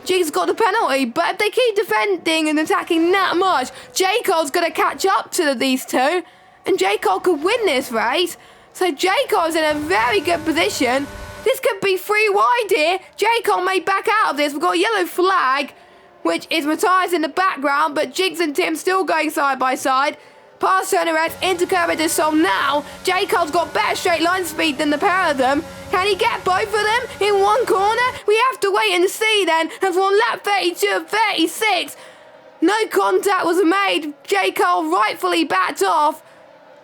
Jinx got the penalty, but if they keep defending and attacking that much, J. Cole's going to catch up to these two, and J. Cole could win this race. So J. Cole's in a very good position. This could be 3 wide here. J. Cole may back out of this. We've got a yellow flag, which is Matthias in the background, but Jinx and Tim still going side by side. Past Turner Reds into Kerber de Sol now. J. Cole's got better straight line speed than the pair of them. Can he get both of them in one corner? We have to wait and see then. As we're on lap 32 of 36. No contact was made. J. Cole rightfully backed off.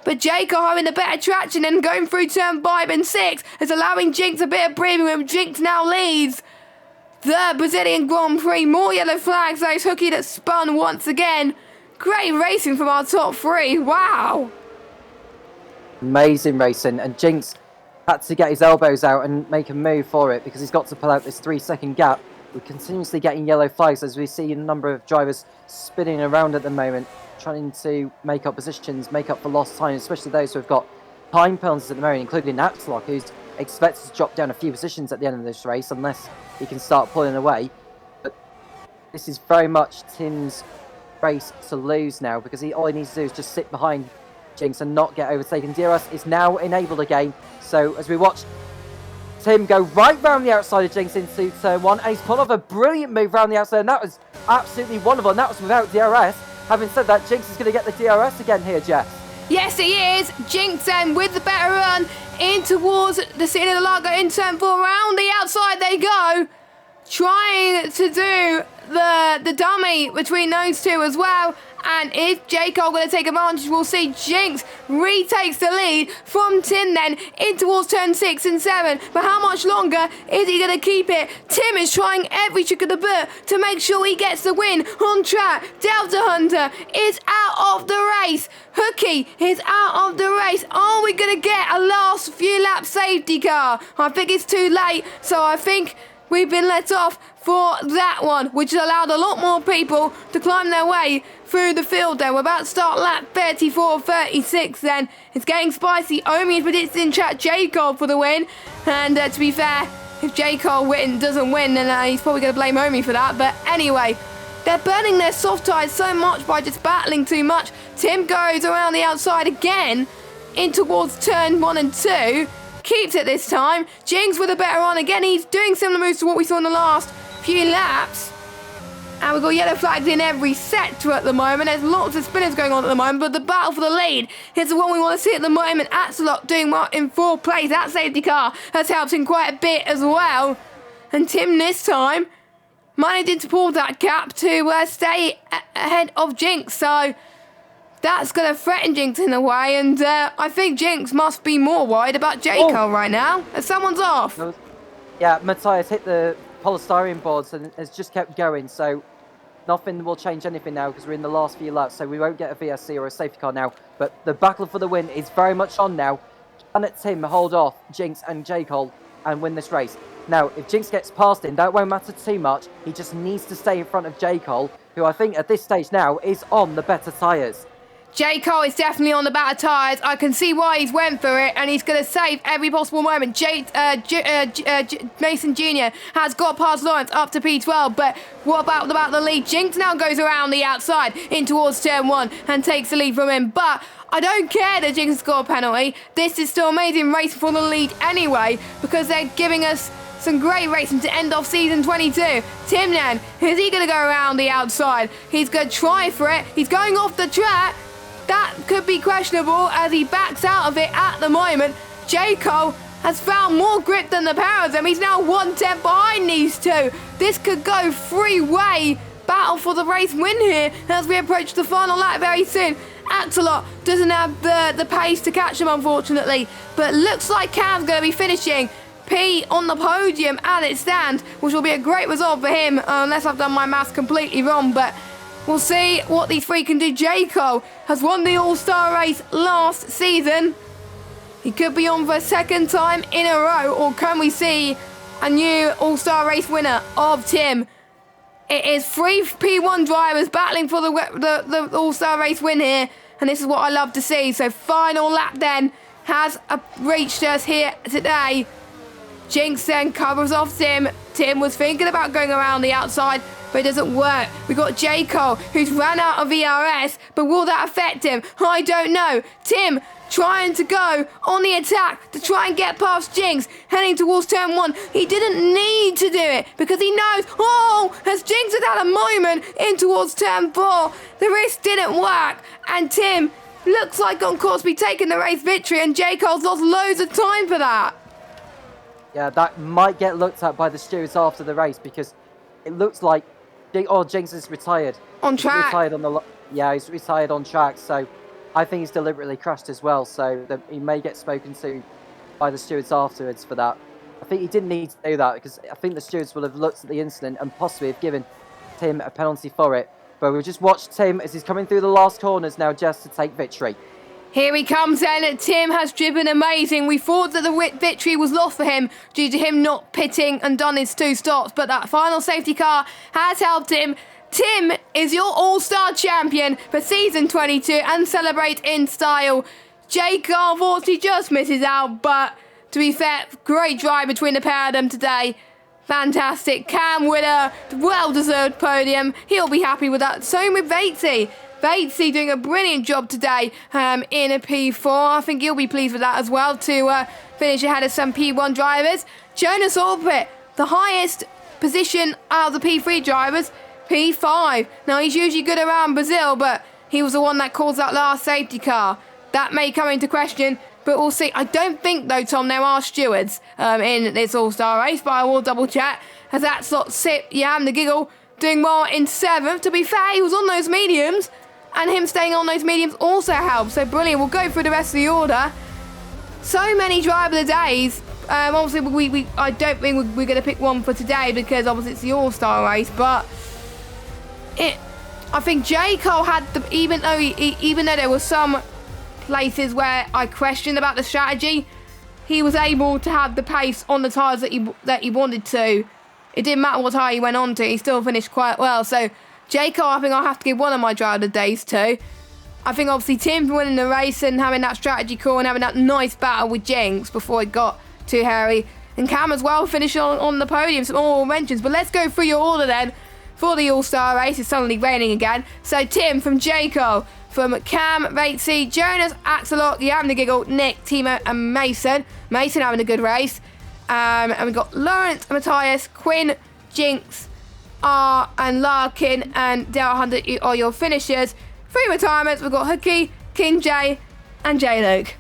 But J. Cole having the better traction and going through turn 5 and 6 is allowing Jinx a bit of breathing room. Jinx now leads the Brazilian Grand Prix. More yellow flags. Those Hooky that spun once again. Great racing from our top 3. Wow. Amazing racing. And Jinx had to get his elbows out and make a move for it because he's got to pull out this 3-second gap. We're continuously getting yellow flags as we see a number of drivers spinning around at the moment, trying to make up positions, make up for lost time, especially those who have got time penalties at the moment, including Axlock, who's expected to drop down a few positions at the end of this race unless he can start pulling away. But this is very much Tim's race to lose now because all he needs to do is just sit behind Jinx and not get overtaken. DRS is now enabled again, so as we watch Tim go right round the outside of Jinx into turn 1, and he's pulled off a brilliant move round the outside, and that was absolutely wonderful, and that was without DRS. Having said that, Jinx is going to get the DRS again here, Jess. Yes, he is. Jinx then with the better run in towards the City of the Lago in turn 4. Round the outside they go, trying to do the dummy between those two as well. And is J. Cole going to take advantage? We'll see. Jinx retakes the lead from Tim then in towards turn 6 and 7. But how much longer is he going to keep it? Tim is trying every trick of the book to make sure he gets the win on track. Delta Hunter is out of the race. Hooky is out of the race. Are we going to get a last few lap safety car? I think it's too late. So I think we've been let off for that one, which has allowed a lot more people to climb their way through the field then. We're about to start lap 34, 36 then. It's getting spicy. Omi is predicted in chat J. Cole for the win. And to be fair, if J. Cole doesn't win, then he's probably going to blame Omi for that. But anyway, they're burning their soft tires so much by just battling too much. Tim goes around the outside again in towards turn 1 and 2. keeps it this time. Jinx with a better on. Again, he's doing similar moves to what we saw in the last few laps. And we've got yellow flags in every sector at the moment. There's lots of spinners going on at the moment, but the battle for the lead is the one we want to see at the moment. Axelot doing well in 4th place. That safety car has helped him quite a bit as well. And Tim this time managing to pull that gap to stay ahead of Jinx. So that's going to threaten Jinx in a way. And I think Jinx must be more worried about Jaco right now, as someone's off. Yeah, Matthias hit the polystyrene boards and has just kept going, so nothing will change anything now because we're in the last few laps, so we won't get a VSC or a safety car now. But the battle for the win is very much on now. Can Tim hold off Jinx and J. Cole and win this race? Now, if Jinx gets past him, that won't matter too much. He just needs to stay in front of J. Cole, who I think at this stage now is on the better tyres. J. Cole is definitely on the better tyres. I can see why he's went for it, and he's going to save every possible moment. Mason Jr. has got past Lawrence up to P12, but what about the lead? Jinx now goes around the outside in towards turn 1 and takes the lead from him, but I don't care that Jinx scored a penalty. This is still amazing race for the lead anyway, because they're giving us some great racing to end off season 22. Tim then, is he going to go around the outside? He's going to try for it. He's going off the track. That could be questionable as he backs out of it at the moment. J. Cole has found more grip than the pair of them. He's now 1/10 behind these two. This could go three-way battle for the race win here as we approach the final lap very soon. Axelot doesn't have the pace to catch him, unfortunately, but looks like Cam's going to be finishing P on the podium as it stands, which will be a great result for him, unless I've done my maths completely wrong, but we'll see what these three can do. J. Cole has won the All-Star race last season. He could be on for a second time in a row, or can we see a new All-Star race winner of Tim? It is 3 P1 drivers battling for the All-Star race win here, and this is what I love to see. So final lap then has reached us here today. Jinx then covers off Tim. Tim was thinking about going around the outside, but it doesn't work. We got J. Cole, who's ran out of VRS, but will that affect him? I don't know. Tim trying to go on the attack to try and get past Jinx, heading towards turn 1. He didn't need to do it because he knows, as Jinx has had a moment in towards turn 4, the risk didn't work, and Tim looks like on course to be taking the race victory, and J. Cole's lost loads of time for that. Yeah, that might get looked at by the stewards after the race because it looks like Jinx is retired. On track. He's retired on track, so I think he's deliberately crashed as well, so that he may get spoken to by the stewards afterwards for that. I think he didn't need to do that because I think the stewards will have looked at the incident and possibly have given Tim a penalty for it. But we'll just watch Tim as he's coming through the last corners now just to take victory. Here he comes then. Tim has driven amazing. We thought that the victory was lost for him due to him not pitting and done his 2 stops, but that final safety car has helped him. Tim is your All-Star champion for season 22 and celebrate in style. Jake unfortunately just misses out, but to be fair, great drive between the pair of them today. Fantastic. Cam winner, well-deserved podium. He'll be happy with that. Same with Vatesy. Vatesy doing a brilliant job today in a P4. I think he'll be pleased with that as well to finish ahead of some P1 drivers. Jonas Orbit, the highest position out of the P3 drivers, P5. Now, he's usually good around Brazil, but he was the one that caused that last safety car. That may come into question, but we'll see. I don't think, though, Tom, there are stewards in this All-Star race, but I will double-check. As that slot Sip, Yam, the Giggle, doing well in 7th. To be fair, he was on those mediums, and him staying on those mediums also helps. So brilliant. We'll go through the rest of the order. So many driver of the days. Obviously, I don't think we're going to pick one for today because obviously it's the All-Star race, but I think J. Cole had even though there were some places where I questioned about the strategy, he was able to have the pace on the tyres that he wanted to. It didn't matter what tyre he went on to, he still finished quite well. So J. Cole, I think I'll have to give one of my driver of the days to. I think obviously Tim for winning the race and having that strategy call and having that nice battle with Jinx before it got too hairy. And Cam as well finishing on the podium, some honourable mentions. But let's go through your order then for the All-Star race. It's suddenly raining again. So Tim from J. Cole, from Cam, Ratesy, Jonas, Axelot, You Having a Giggle, Nick, Timo, and Mason. Mason having a good race. And we've got Lawrence, Matthias, Quinn, Jinx, R, and Larkin, and Dale Hunter are your finishers. 3 retirements, we've got Hookie, King J, and J Luke.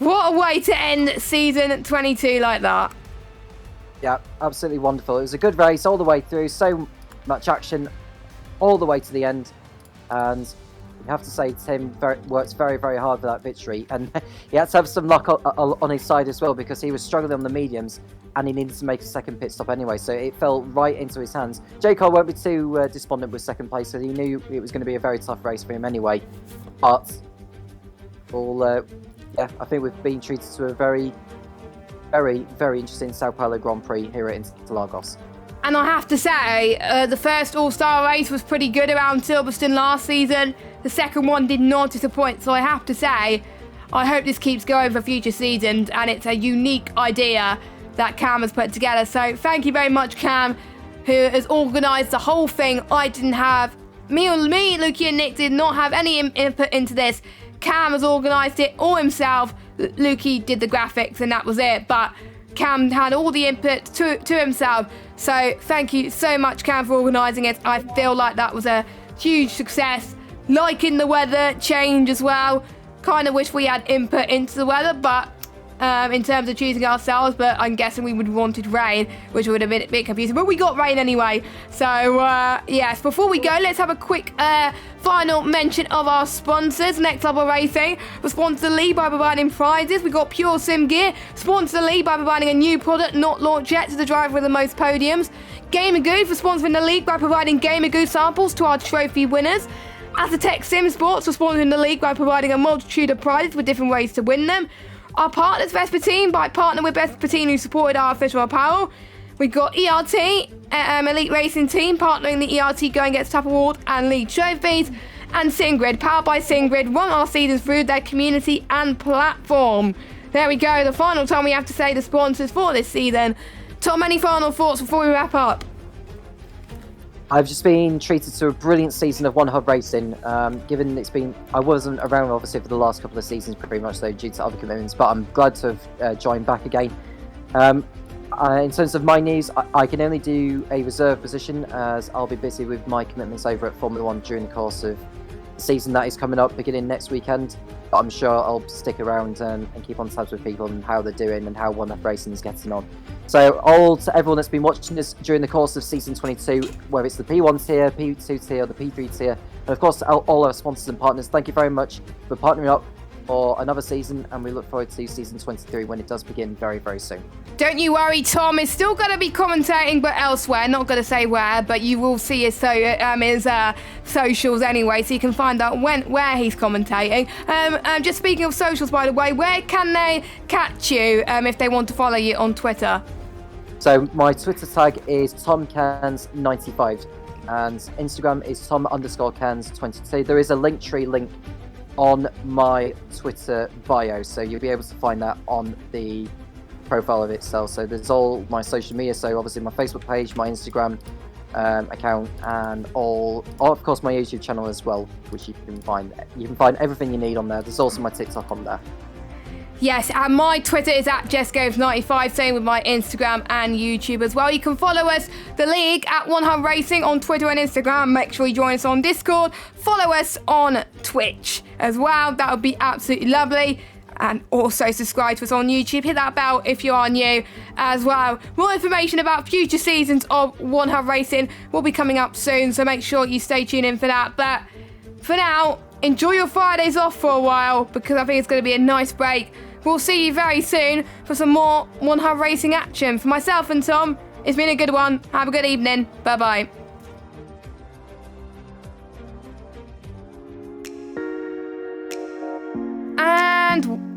What a way to end season 22 like that. Yeah, absolutely wonderful. It was a good race all the way through, so much action all the way to the end, and you have to say Tim worked very, very hard for that victory, and he had to have some luck on his side as well, because he was struggling on the mediums and he needed to make a second pit stop anyway, so it fell right into his hands. J. Cole won't be too despondent with second place, so he knew it was going to be a very tough race for him anyway, but yeah, I think we've been treated to a very, very, very interesting Sao Paulo Grand Prix here at Interlagos. And I have to say, the first All-Star race was pretty good around Silverstone last season. The second one did not disappoint, so I have to say, I hope this keeps going for future seasons, and it's a unique idea that Cam has put together. So thank you very much, Cam, who has organised the whole thing. I didn't have, me, Lukey and Nick did not have any input into this. Cam has organised it all himself. Lukey did the graphics and that was it, but Cam had all the input to himself. So thank you so much, Cam, for organising it. I feel like that was a huge success. Liking the weather change as well. Kind of wish we had input into the weather, but in terms of choosing ourselves, but I'm guessing we would have wanted rain, which would have been a bit confusing, but we got rain anyway. So yes, before we go, let's have a quick final mention of our sponsors. Next Level Racing was sponsored the league by providing prizes. We got Pure Sim Gear, sponsored the league by providing a new product not launched yet to the driver with the most podiums. Gamergoo for sponsoring the league by providing Gamergoo samples to our trophy winners. Aztec Sim Sports for sponsoring the league by providing a multitude of prizes with different ways to win them. Our partners, Vespertine, by partnering with Vespertine, who supported our official apparel. We've got ERT, Elite Racing Team, partnering the ERT Going Gets Tough Award and League Trophies. And SingGrid, powered by SingGrid, run our seasons through their community and platform. There we go, the final time we have to say the sponsors for this season. Tom, any final thoughts before we wrap up? I've just been treated to a brilliant season of OneHubRacing, given it's been... I wasn't around, obviously, for the last couple of seasons, pretty much, though, due to other commitments, but I'm glad to have joined back again. In terms of my news, I can only do a reserve position, as I'll be busy with my commitments over at Formula 1 during the course of the season that is coming up, beginning next weekend. But I'm sure I'll stick around and keep on tabs with people and how they're doing and how OneHubRacing is getting on. So all to everyone that's been watching this during the course of season 22, whether it's the P1 tier, P2 tier, or the P3 tier, and of course all our sponsors and partners, thank you very much for partnering up for another season, and we look forward to season 23 when it does begin very, very soon. Don't you worry, Tom is still going to be commentating, but elsewhere. Not going to say where, but you will see his socials anyway, so you can find out where he's commentating. Just speaking of socials, by the way, where can they catch you if they want to follow you on Twitter? So my Twitter tag is TomCans95, and Instagram is Tom_Cans22. There is a Linktree link on my Twitter bio, so you'll be able to find that on the profile of itself. So there's all my social media, so obviously my Facebook page, my Instagram account, and of course my YouTube channel as well, which you can find everything you need on there. There's also my TikTok on there. Yes, and my Twitter is at JessGoves95, same with my Instagram and YouTube as well. You can follow us, the league, at OneHubRacing on Twitter and Instagram. Make sure you join us on Discord. Follow us on Twitch as well. That would be absolutely lovely. And also subscribe to us on YouTube. Hit that bell if you are new as well. More information about future seasons of OneHubRacing will be coming up soon, so make sure you stay tuned in for that. But for now, enjoy your Fridays off for a while, because I think it's going to be a nice break. We'll see you very soon for some more OneHubRacing action. For myself and Tom, it's been a good one. Have a good evening. Bye-bye. And